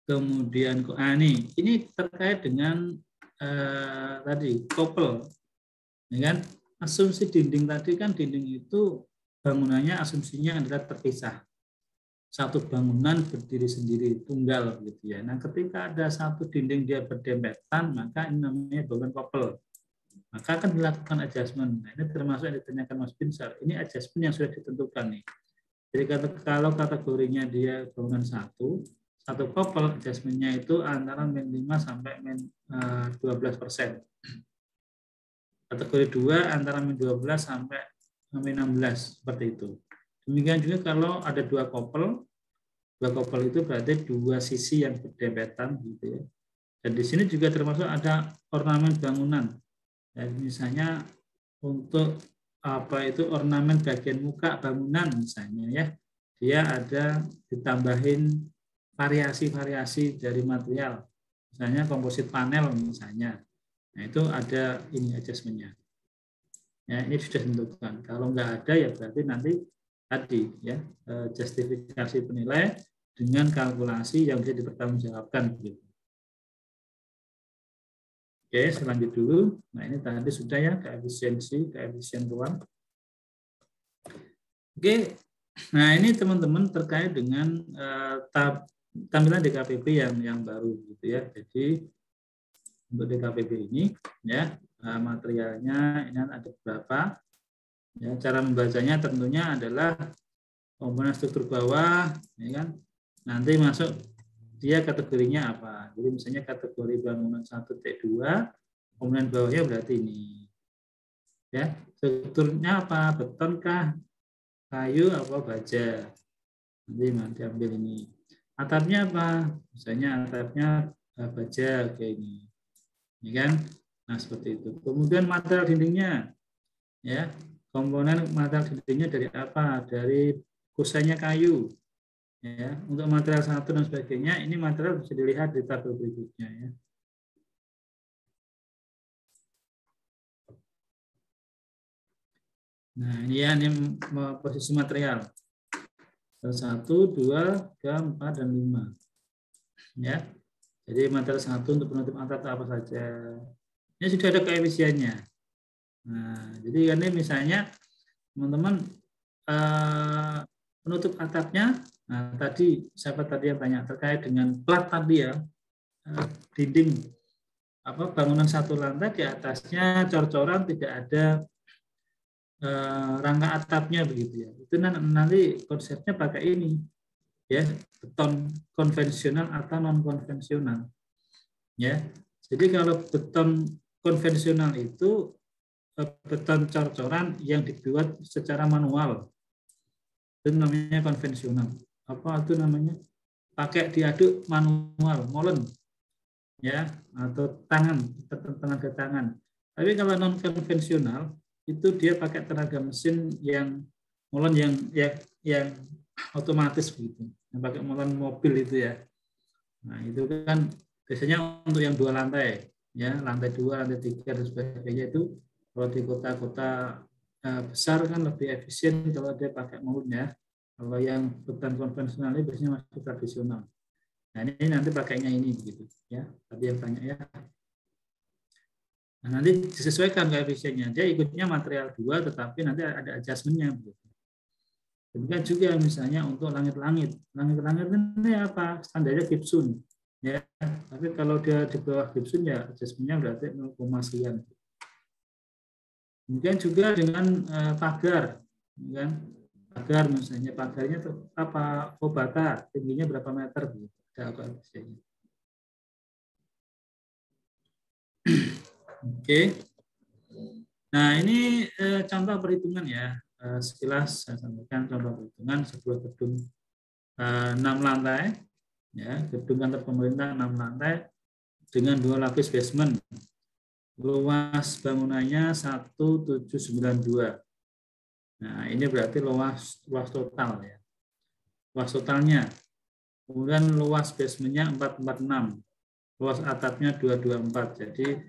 Kemudian ini terkait dengan tadi couple, ya kan? Asumsi dinding tadi kan dinding itu bangunannya asumsinya adalah terpisah. Satu bangunan berdiri sendiri tunggal gitu ya. Nah, ketika ada satu dinding dia berdempetan, maka ini namanya bangunan couple. Maka akan dilakukan adjustment. Nah, ini termasuk yang ditanyakan Mas Binsar. Ini adjustment yang sudah ditentukan nih. Jadi kalau kategorinya dia bangunan satu couple, adjustment-nya itu antara min 5 sampai min 12%. Kategori 2 antara min 12 sampai min 16, seperti itu. Demikian juga kalau ada 2 couple itu berarti 2 sisi yang berdempetan gitu ya. Dan di sini juga termasuk ada ornamen bangunan. Dan misalnya untuk ornamen bagian muka bangunan misalnya ya, dia ada ditambahin variasi-variasi dari material, misalnya komposit panel misalnya. Nah, itu ada ini adjustment-nya. Ya, ini sudah ditentukan. Kalau nggak ada ya berarti nanti tadi ya justifikasi penilai dengan kalkulasi yang bisa dipertanggungjawabkan gitu. Oke, selanjut dulu. Nah, ini tadi sudah ya koefisien ruang. Oke. Nah, ini teman-teman terkait dengan tampilan DKPP yang baru gitu ya. Jadi untuk DKPP ini ya materialnya ini ada beberapa. Ya, cara membacanya tentunya adalah komponen struktur bawah, ya kan? Nanti masuk dia kategorinya apa. Jadi misalnya kategori bangunan 1T2, komponen bawahnya berarti ini. Ya, strukturnya apa? Beton kah? Kayu apa baja? Nanti diambil ini. Atapnya apa? Misalnya atapnya baja kayak ini. Ya kan? Nah, seperti itu. Kemudian material dindingnya. Ya. Komponen material dindingnya dari apa? Dari kusainya kayu. Ya, untuk material satu dan sebagainya, ini material bisa dilihat di tabel berikutnya ya. Nah, ini ya, ini posisi material. 1, 2, 3, 4, dan 5. Ya. Jadi material 1 untuk penutup atap apa saja. Ini sudah ada koefisiennya. Nah, jadi ini misalnya teman-teman penutup atapnya, nah tadi siapa tadi yang tanya terkait dengan plat tadi ya, dinding bangunan satu lantai di atasnya cor-coran tidak ada rangka atapnya begitu ya. Itu nanti konsepnya pakai ini ya, beton konvensional atau non konvensional. Ya. Jadi kalau beton konvensional itu beton cor-coran yang dibuat secara manual. Itu namanya konvensional. Apa itu namanya? Pakai diaduk manual, molen. Ya, atau tangan ke tangan. Tapi kalau non konvensional itu dia pakai tenaga mesin yang molen yang otomatis begitu. Yang pakai molen mobil itu ya. Nah, itu kan biasanya untuk yang 2 lantai, ya, lantai 2, lantai 3 dan sebagainya itu. Kalau di kota-kota besar kan lebih efisien kalau dia pakai molen ya. Kalau yang beton konvensional ini biasanya masih tradisional. Nah, ini nanti pakainya ini begitu ya. Tadi yang tanya ya. Nah, nanti disesuaikan koefisiennya. Dia ikutnya material 2, tetapi nanti ada adjustment-nya. Demikian juga misalnya untuk langit-langit. Langit-langit ini apa? Standarnya Gibson. Ya. Tapi kalau dia di bawah Gibson ya adjustment-nya berarti 0, sekian. Demikian juga dengan pagar. Kan? Pagar misalnya, pagarnya apa? Bata, tingginya berapa meter? Ada koefisiennya. Oke. Nah, ini contoh perhitungan ya. Sekilas saya sampaikan contoh perhitungan sebuah gedung 6 lantai, ya, gedung kantor pemerintah 6 lantai dengan 2 lapis basement. Luas bangunannya 1792. Nah, ini berarti luas total ya. Luas totalnya. Kemudian luas basementnya 446. Luas atapnya 224. Jadi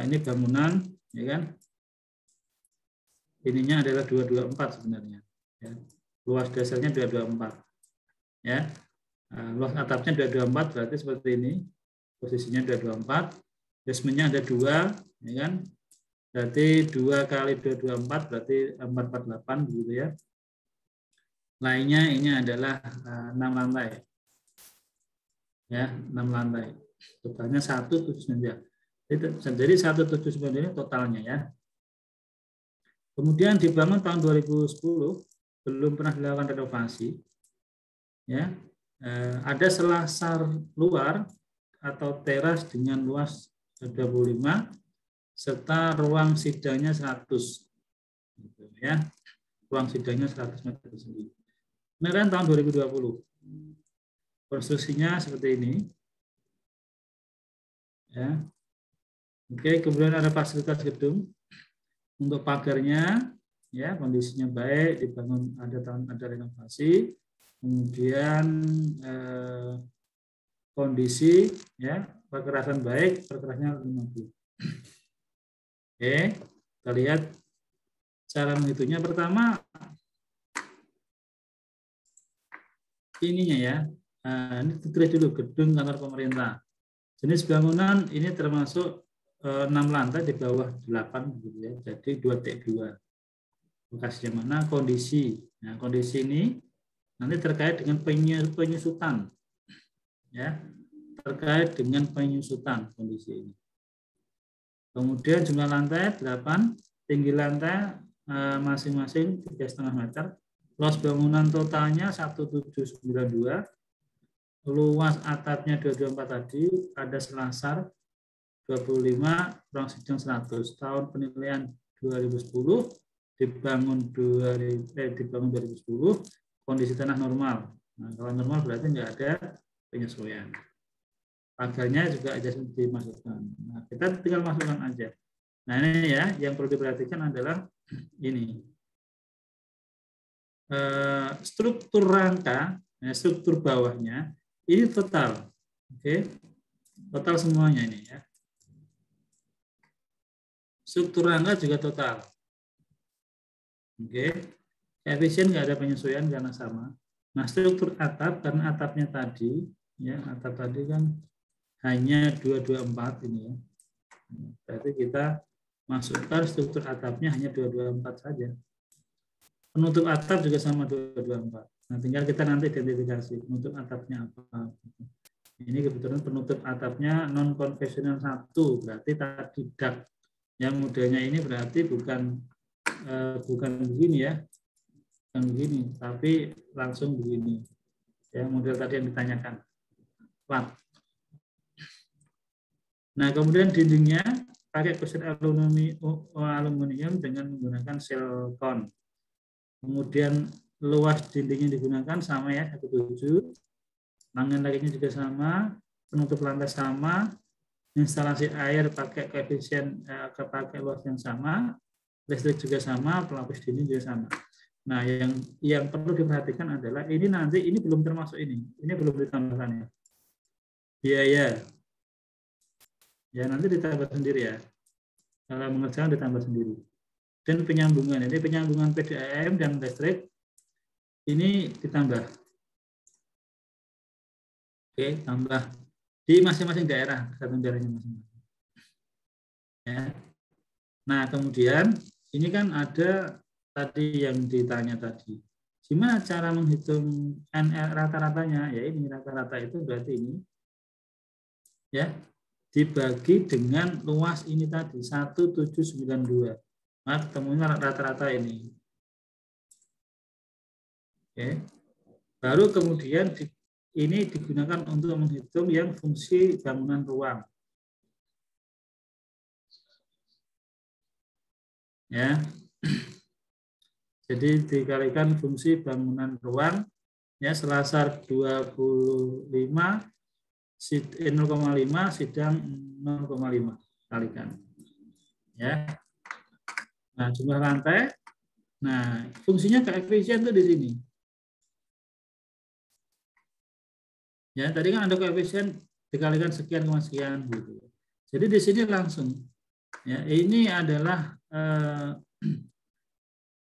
ini bangunan, ya kan? Ininya adalah 224 sebenarnya. Ya. Luas dasarnya 224. Ya. Luas atapnya 224 berarti seperti ini. Posisinya 224. Basementnya ada 2, ya kan? Berarti 2 kali 224 berarti 448 gitu ya. Lainnya ini adalah 6 lantai. Ya, 6 lantai. Totalnya 179. Jadi 179 ini totalnya ya. Kemudian dibangun tahun 2010, belum pernah dilakukan renovasi. Ya, ada selasar luar atau teras dengan luas 25 serta ruang sidangnya 100. Gitu, ya. Ruang sidangnya 100 meter persegi. Penerimaan tahun 2020. Konstruksinya seperti ini. Ya. Oke, kemudian ada fasilitas gedung. Untuk pagarnya, ya kondisinya baik, dibangun ada renovasi, kemudian kondisi ya perkerasan baik, perkerasnya 50. Oke, kita lihat cara menghitungnya. Pertama ininya ya, ini ditulis dulu gedung kantor pemerintah. Jenis bangunan ini termasuk 6 lantai di bawah 8 gitu ya. Jadi 2T2. Lokasinya mana? Kondisi. Nah, kondisi ini nanti terkait dengan penyusutan. Ya. Terkait dengan penyusutan kondisi ini. Kemudian jumlah lantai 8, tinggi lantai masing-masing 3,5 meter. Luas bangunan totalnya 1792. Luas atapnya 224 tadi, ada selasar 25, ruang sidang 100. Tahun penilaian 2010, dibangun 2010, kondisi tanah normal. Nah, kalau normal berarti nggak ada penyesuaian. Pagarnya juga ada dimasukkan. Nah, kita tinggal masukkan aja. Nah, ini ya, yang perlu diperhatikan adalah ini. Struktur rangka, struktur bawahnya, ini total. Oke. Total semuanya ini ya. Struktur rangka juga total. Oke. Koefisien nggak ada penyesuaian karena sama. Nah, struktur atap karena atapnya tadi ya, atap tadi kan hanya 224 ini ya. Berarti kita masukkan struktur atapnya hanya 224 saja. Penutup atap juga sama 224. Nah, tinggal kita nanti identifikasi penutup atapnya apa. Ini kebetulan penutup atapnya non konvensional 1, berarti tadi dak. Yang modelnya ini berarti bukan begini ya, bukan begini, tapi langsung begini. Ya, model tadi yang ditanyakan. Plat. Nah, kemudian dindingnya pakai kusir aluminium dengan menggunakan silkon. Kemudian luas dindingnya digunakan sama ya, 17. Mangan lakinya juga sama, penutup lantai sama, instalasi air pakai koefisien pakai luas yang sama, listrik juga sama, pelapis dinding juga sama. Nah, yang perlu diperhatikan adalah ini nanti ini belum termasuk ini belum ditambahkan ya. Biaya. Ya nanti ditambah sendiri ya. Kalau mengerjakan ditambah sendiri. Dan penyambungan, ini penyambungan PDAM dan listrik ini ditambah. Oke, tambah di masing-masing daerah, satu daerahnya masing-masing. Ya. Nah, kemudian ini kan ada tadi yang ditanya tadi. Gimana cara menghitung NR rata-ratanya? Ya ini rata-rata itu berarti ini ya dibagi dengan luas ini tadi 1792. Nah, ketemunya rata-rata ini. Oke. Baru kemudian ini digunakan untuk menghitung yang fungsi bangunan ruang. Ya. Jadi dikalikan fungsi bangunan ruang ya selasar 25 0,5 sidang 0,5 kalikan. Ya. Nah, jumlah lantai. Nah, fungsinya koefisien itu di sini. Ya, tadi kan ada koefisien dikalikan sekian koma sekian gitu. Jadi di sini langsung ya, ini adalah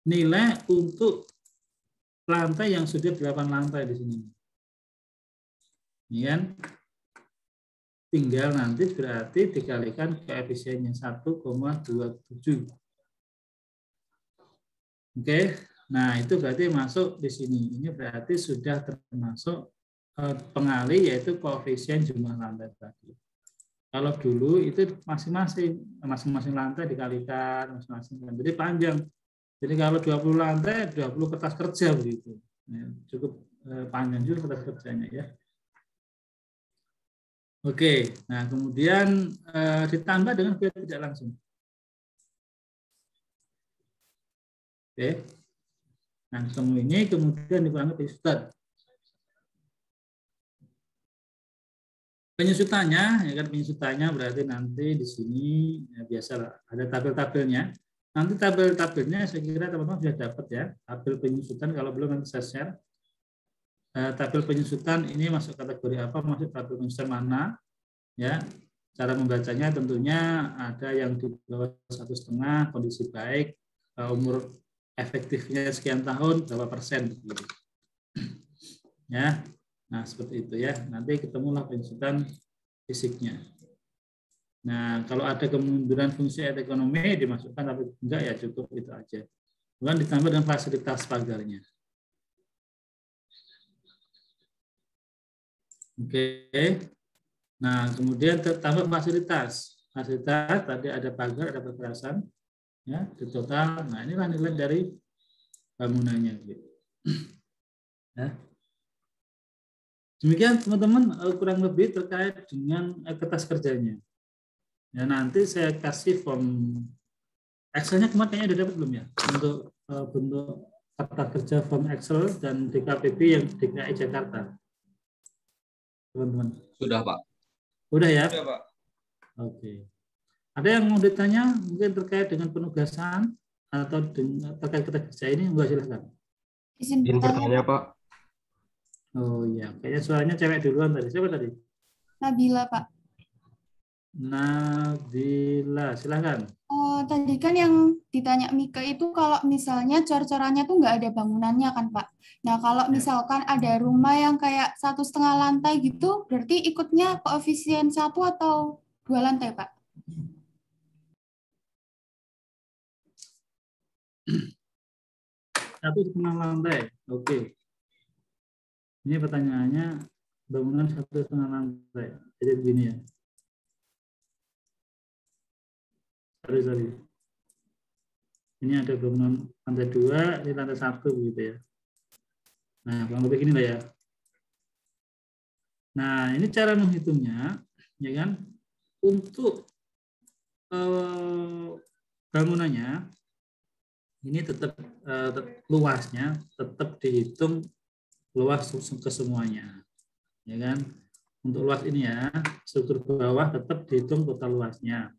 nilai untuk lantai yang sudah 8 lantai di sini. Ini kan tinggal nanti berarti dikalikan koefisiennya 1,27. Oke. Nah, itu berarti masuk di sini. Ini berarti sudah termasuk pengali yaitu koefisien jumlah lantai tadi. Kalau dulu itu masing-masing lantai dikalikan masing-masing. Jadi panjang. Jadi kalau 20 lantai, 20 kertas kerja begitu. Ya, cukup panjang juga kertas kerjanya ya. Oke, nah kemudian ditambah dengan biaya tidak langsung. Oke. Nah, ketemu ini kemudian dikurangi penyusutan. Penyusutannya, ya kan penyusutannya berarti nanti di sini ya, biasa ada tabel-tabelnya. Nanti tabel-tabelnya saya kira teman-teman sudah dapat ya. Tabel penyusutan kalau belum nanti saya share. Tabel penyusutan ini masuk kategori apa? Masuk tabel penyusutan mana? Ya, cara membacanya tentunya ada yang di bawah 1,5 kondisi baik, umur efektifnya sekian tahun, berapa persen gitu. Ya. Nah, seperti itu ya. Nanti ketemulah penyusutan fisiknya. Nah, kalau ada kemunduran fungsi ekonomi dimasukkan, tapi enggak ya cukup itu aja. Bukan ditambah dengan fasilitas pagarnya. Oke. Nah, kemudian tambah fasilitas. Fasilitas tadi ada pagar, ada perkerasan, ya di total. Nah, inilah nilai dari bangunannya. Gitu. Ya. Demikian teman-teman kurang lebih terkait dengan kertas kerjanya. Ya, nanti saya kasih form Excel-nya kemarin kayaknya udah dapat belum ya untuk bentuk kertas kerja form Excel dan DKPP yang DKI Jakarta, teman-teman. Sudah, Pak. Udah ya? Sudah, Pak. Oke. Ada yang mau ditanya mungkin terkait dengan penugasan atau terkait kertas kerja ini? Enggak, silahkan. Izin bertanya, Pak. Oh iya, kayaknya suaranya cewek duluan tadi. Siapa tadi? Nabila, Pak. Nabila, silahkan. Tadi kan yang ditanya Mika itu kalau misalnya cor-corannya tuh nggak ada bangunannya kan, Pak. Nah, kalau misalkan ada rumah yang kayak 1,5 lantai gitu, berarti ikutnya koefisien 1 atau 2 lantai, Pak? Satu setengah lantai. Oke. Ini pertanyaannya bangunan 1,5 lantai. Jadi begini ya. Sorry. Ini ada bangunan lantai 2, ini lantai 1 begitu ya. Nah, kurang lebih gini lah ya. Nah, ini cara menghitungnya, ya kan? Untuk bangunannya ini tetap luasnya tetap dihitung luas ke semuanya, ya kan? Untuk luas ini ya, struktur bawah tetap dihitung total luasnya.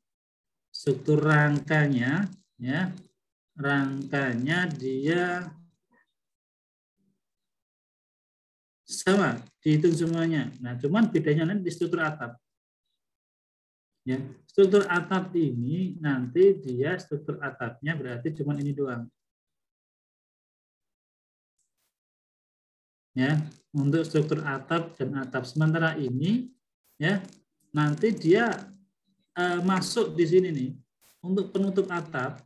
Struktur rangkanya, ya, rangkanya dia sama, dihitung semuanya. Nah, cuman bedanya nanti di struktur atap. Ya, struktur atap ini nanti dia struktur atapnya berarti cuman ini doang. Ya, untuk struktur atap dan atap sementara ini, ya, nanti dia masuk di sini nih, untuk penutup atap,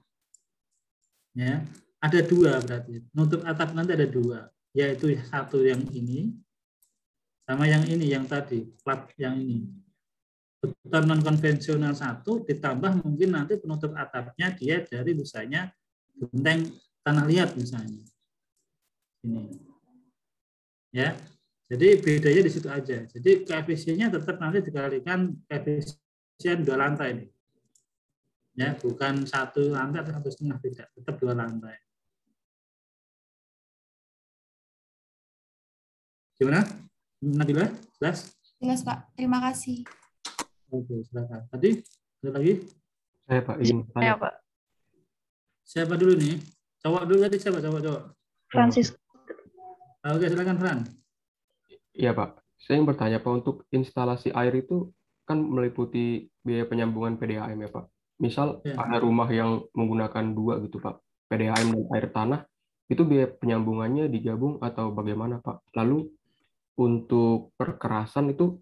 ya ada dua berarti. Penutup atap nanti ada dua, yaitu satu yang ini, sama yang ini, yang tadi, plat yang ini. Beton non konvensional satu, ditambah mungkin nanti penutup atapnya dia dari misalnya genteng tanah liat misalnya. Ini. Ya. Jadi bedanya di situ aja. Jadi koefisiennya tetap nanti dikalikan koefisien 2 lantai ini. Ya, bukan 1 lantai atau 1,5 tidak, tetap 2 lantai. Gimana? Nabila, jelas? Jelas, Pak. Terima kasih. Oke, silakan. Tadi ada lagi? Saya Pak izin Ya, tanya. Pak. Siapa dulu nih? Cowok dulu tadi siapa? Cowok. Francis. Oke, silakan Fran. Iya Pak, saya ingin bertanya Pak, untuk instalasi air itu kan meliputi biaya penyambungan PDAM ya Pak. Misal Ya. ada rumah yang menggunakan dua gitu Pak, PDAM dan air tanah, itu biaya penyambungannya digabung atau bagaimana Pak? Lalu untuk perkerasan itu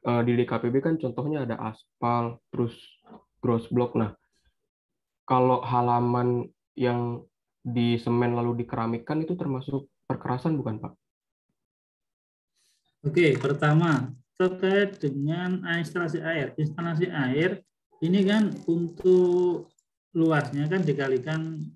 di DKPB kan contohnya ada aspal, terus gross block. Nah, kalau halaman yang di semen lalu dikeramikkan itu termasuk perkerasan bukan Pak? Oke, pertama terkait dengan instalasi air. Instalasi air ini kan untuk luasnya kan dikalikan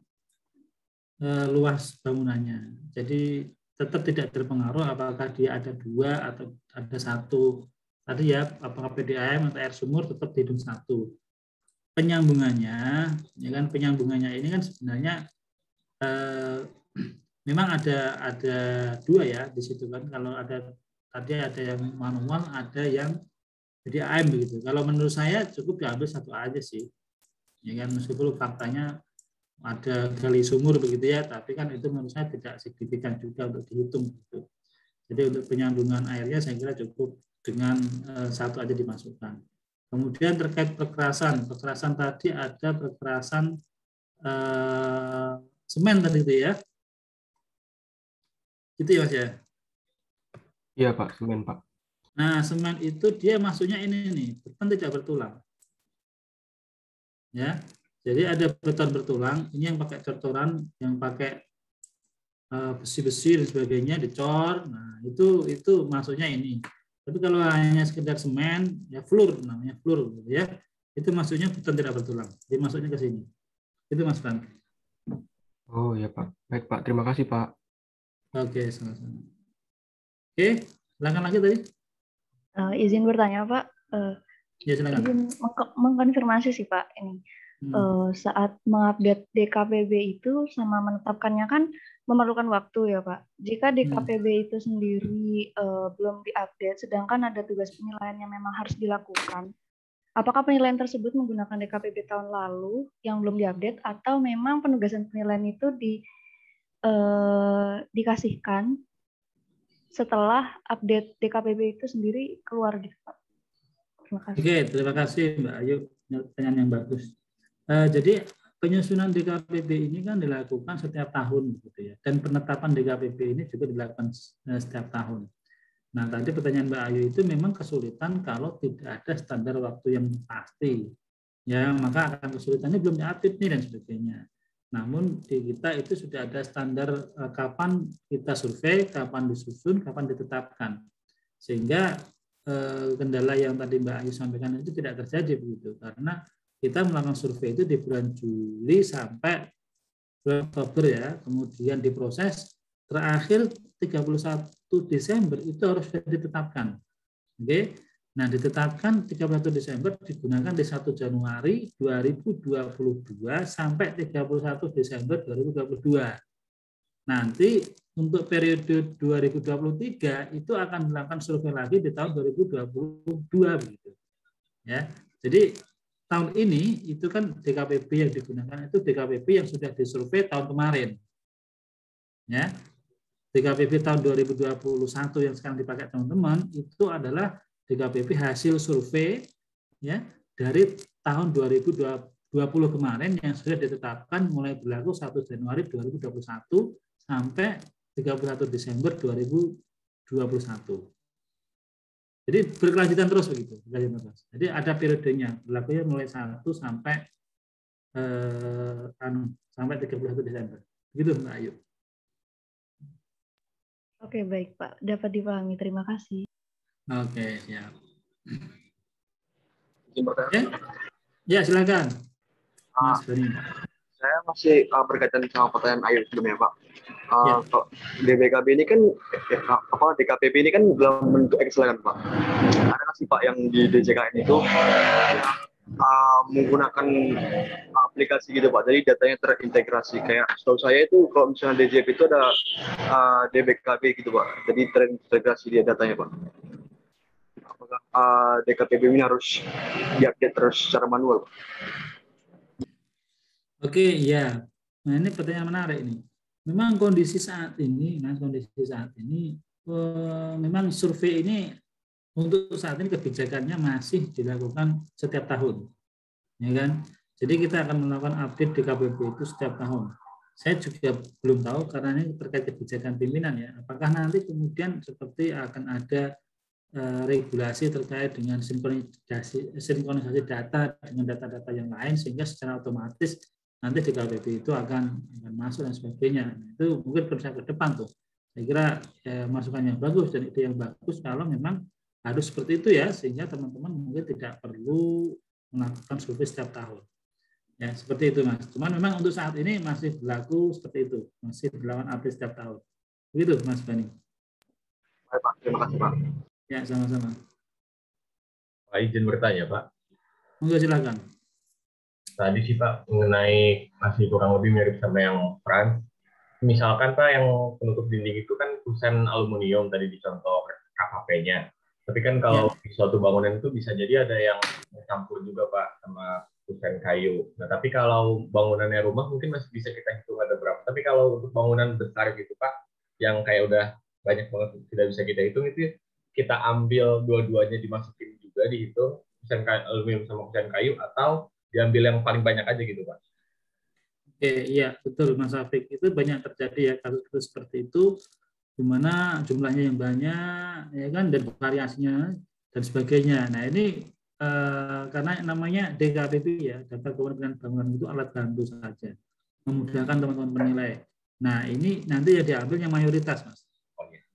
luas bangunannya. Jadi tetap tidak terpengaruh apakah dia ada 2 atau ada 1. Tadi ya, apakah PDAM atau air sumur tetap dihitung 1. Penyambungannya, ya kan penyambungannya ini kan sebenarnya memang ada 2 ya di situ kan. Kalau tadi ada yang manual, ada yang PDAM begitu. Kalau menurut saya cukup diambil 1 aja sih. Ya kan, meskipun faktanya ada gali sumur begitu ya, tapi kan itu menurut saya tidak signifikan juga untuk dihitung gitu. Jadi untuk penyambungan airnya saya kira cukup dengan 1 aja dimasukkan. Kemudian terkait perkerasan tadi ada perkerasan semen tadi itu ya. Gitu ya Mas ya. Iya Pak, semen Pak. Nah, semen itu dia masuknya ini nih, beton tidak bertulang. Ya. Jadi ada beton bertulang, ini yang pakai cocoran, yang pakai besi-besi dan sebagainya dicor. Nah, itu masuknya ini. Tapi kalau hanya sekedar semen, ya floor namanya floor gitu ya. Itu masuknya beton tidak bertulang. Jadi masuknya ke sini. Itu Mas Fran. Oh iya Pak. Baik Pak, terima kasih Pak. Oke, sama-sama. Oke, silakan lagi tadi. Izin bertanya Pak. Ya, silakan. Izin mengkonfirmasi sih Pak ini. Saat mengupdate DKPB itu sama menetapkannya kan memerlukan waktu ya Pak. Jika DKPB itu sendiri belum diupdate, sedangkan ada tugas penilaian yang memang harus dilakukan, apakah penilaian tersebut menggunakan DKPB tahun lalu yang belum diupdate, atau memang penugasan penilaian itu dikasihkan setelah update DKPB itu sendiri keluar gitu Pak? Terima kasih. Oke, terima kasih Mbak Ayu, pertanyaan yang bagus. Jadi penyusunan DKPB ini kan dilakukan setiap tahun gitu ya, dan penetapan DKPB ini juga dilakukan setiap tahun. Nah, tadi pertanyaan Mbak Ayu itu memang kesulitan kalau tidak ada standar waktu yang pasti. Ya, maka akan kesulitannya belum diupdate nih dan sebagainya. Namun di kita itu sudah ada standar kapan kita survei, kapan disusun, kapan ditetapkan. Sehingga kendala yang tadi Mbak Ayu sampaikan itu tidak terjadi begitu, karena kita melakukan survei itu di bulan Juli sampai bulan Oktober ya, kemudian diproses, terakhir 31 Desember itu harus sudah ditetapkan. Oke. Nah, ditetapkan 31 Desember digunakan di 1 Januari 2022 sampai 31 Desember 2022. Nanti untuk periode 2023 itu akan dilakukan survei lagi di tahun 2022 begitu. Ya. Jadi tahun ini itu kan DKPB yang digunakan itu DKPB yang sudah disurvei tahun kemarin. Ya. DKPB tahun 2021 yang sekarang dipakai teman-teman itu adalah DKPB hasil survei ya dari tahun 2020 kemarin yang sudah ditetapkan mulai berlaku 1 Januari 2021 sampai 31 Desember 2021. Jadi berkelanjutan terus begitu. Jadi ada periodenya, berlakunya mulai 1 sampai sampai 31 Desember. Begitu Mbak Ayu. Oke, baik Pak. Dapat dipahami. Terima kasih. Oke, siap. Oke. Ya, silakan. Mas Bani. Saya masih berkaitan sama pertanyaan Ayu sebelumnya, Pak. Ya. Kalau DBKB ini kan, DKPP ini kan dalam bentuk Excel kan, Pak. Ada nggak sih Pak yang di DJKN itu menggunakan aplikasi gitu Pak, jadi datanya terintegrasi. Kayak setahu saya itu kalau misalnya DJP itu ada DBKB gitu Pak, jadi terintegrasi dia datanya Pak. Apakah DKPB ini harus diupdate terus secara manual Pak? Oke, ya. Nah, ini pertanyaan menarik ini. Memang kondisi saat ini, memang survei ini untuk saat ini kebijakannya masih dilakukan setiap tahun, ya kan? Jadi kita akan melakukan update DKPB itu setiap tahun. Saya juga belum tahu karena ini terkait kebijakan pimpinan ya. Apakah nanti kemudian seperti akan ada regulasi terkait dengan sinkronisasi data dengan data-data yang lain sehingga secara otomatis nanti DKPB itu akan masuk dan sebagainya. Itu mungkin perlu ke depan tuh. Saya kira masukan yang bagus dan ide yang bagus kalau memang harus seperti itu ya, sehingga teman-teman mungkin tidak perlu melakukan survei setiap tahun. Ya, seperti itu Mas. Cuman memang untuk saat ini masih berlaku seperti itu, masih dilakukan update setiap tahun. Begitu Mas Bani. Baik Pak, terima kasih Pak. Ya, sama-sama. Pak izin bertanya Pak. Monggo silakan. Tadi sih Pak mengenai masih kurang lebih mirip sama yang Frans. Misalkan Pak yang penutup dinding itu kan kusen aluminium tadi di contoh KKP-nya. Tapi kan kalau di suatu bangunan itu bisa jadi ada yang campur juga Pak sama kusen kayu. Nah tapi kalau bangunannya rumah mungkin masih bisa kita hitung ada berapa. Tapi kalau untuk bangunan besar gitu Pak, yang kayak udah banyak banget tidak bisa kita hitung, itu kita ambil dua-duanya dimasukin juga dihitung kusen aluminium sama kusen kayu, atau diambil yang paling banyak aja gitu Pak. Oke, iya betul Mas Afik. Itu banyak terjadi ya kasus-kasus seperti itu, di mana jumlahnya yang banyak, ya kan, dan variasinya dan sebagainya. Nah ini karena namanya DKPP ya, data kewenangan bangunan itu alat bantu saja, memudahkan teman-teman menilai. Nah ini nanti ya diambil yang mayoritas Mas.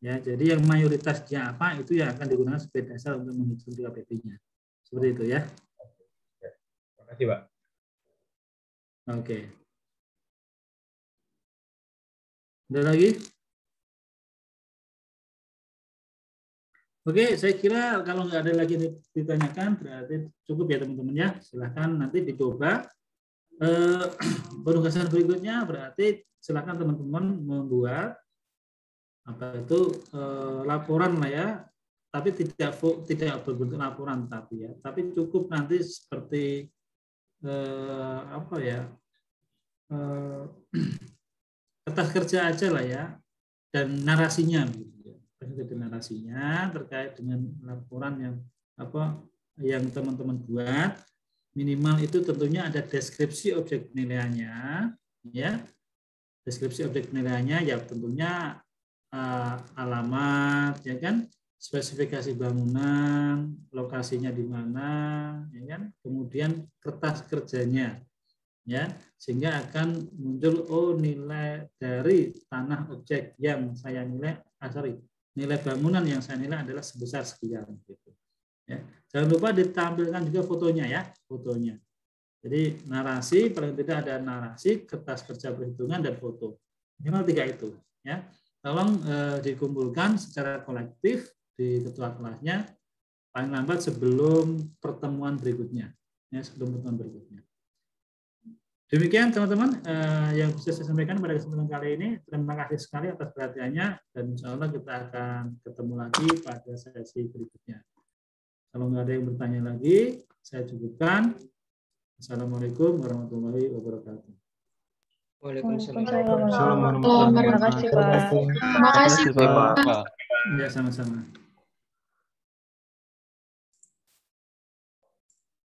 Ya, jadi yang mayoritasnya apa itu yang akan digunakan sebagai dasar untuk menghitung DKPP-nya. Seperti itu ya. Terima kasih Pak. Oke. Ada lagi? Oke, saya kira kalau nggak ada lagi ditanyakan, berarti cukup ya teman-teman ya. Silahkan nanti dicoba. Penugasan berikutnya berarti silahkan teman-teman membuat apa itu laporan lah ya, tapi tidak berbentuk laporan tapi cukup nanti seperti apa ya, kertas kerja aja lah ya, dan narasinya gitu ya. Narasinya terkait dengan laporan yang apa yang teman-teman buat, minimal itu tentunya ada deskripsi objek penilaiannya ya. Deskripsi objek penilaiannya ya tentunya alamat ya kan, spesifikasi bangunan, lokasinya di mana ya kan, kemudian kertas kerjanya ya, sehingga akan muncul nilai dari tanah objek yang saya nilai nilai bangunan yang saya nilai adalah sebesar sekian gitu ya. Jangan lupa ditampilkan juga fotonya ya, fotonya. Jadi narasi, paling tidak ada narasi, kertas kerja perhitungan dan foto. Minimal 3 itu ya. Tolong dikumpulkan secara kolektif di ketua kelasnya paling lambat sebelum pertemuan berikutnya. Ya, sebelum pertemuan berikutnya. Demikian teman-teman yang bisa saya sampaikan pada kesempatan kali ini. Terima kasih sekali atas perhatiannya dan insya Allah kita akan ketemu lagi pada sesi berikutnya. Kalau nggak ada yang bertanya lagi, saya cukupkan. Assalamualaikum warahmatullahi wabarakatuh. Waalaikumsalam. Terima kasih Pak. Terima kasih Pak. Pak. Ya, sama-sama.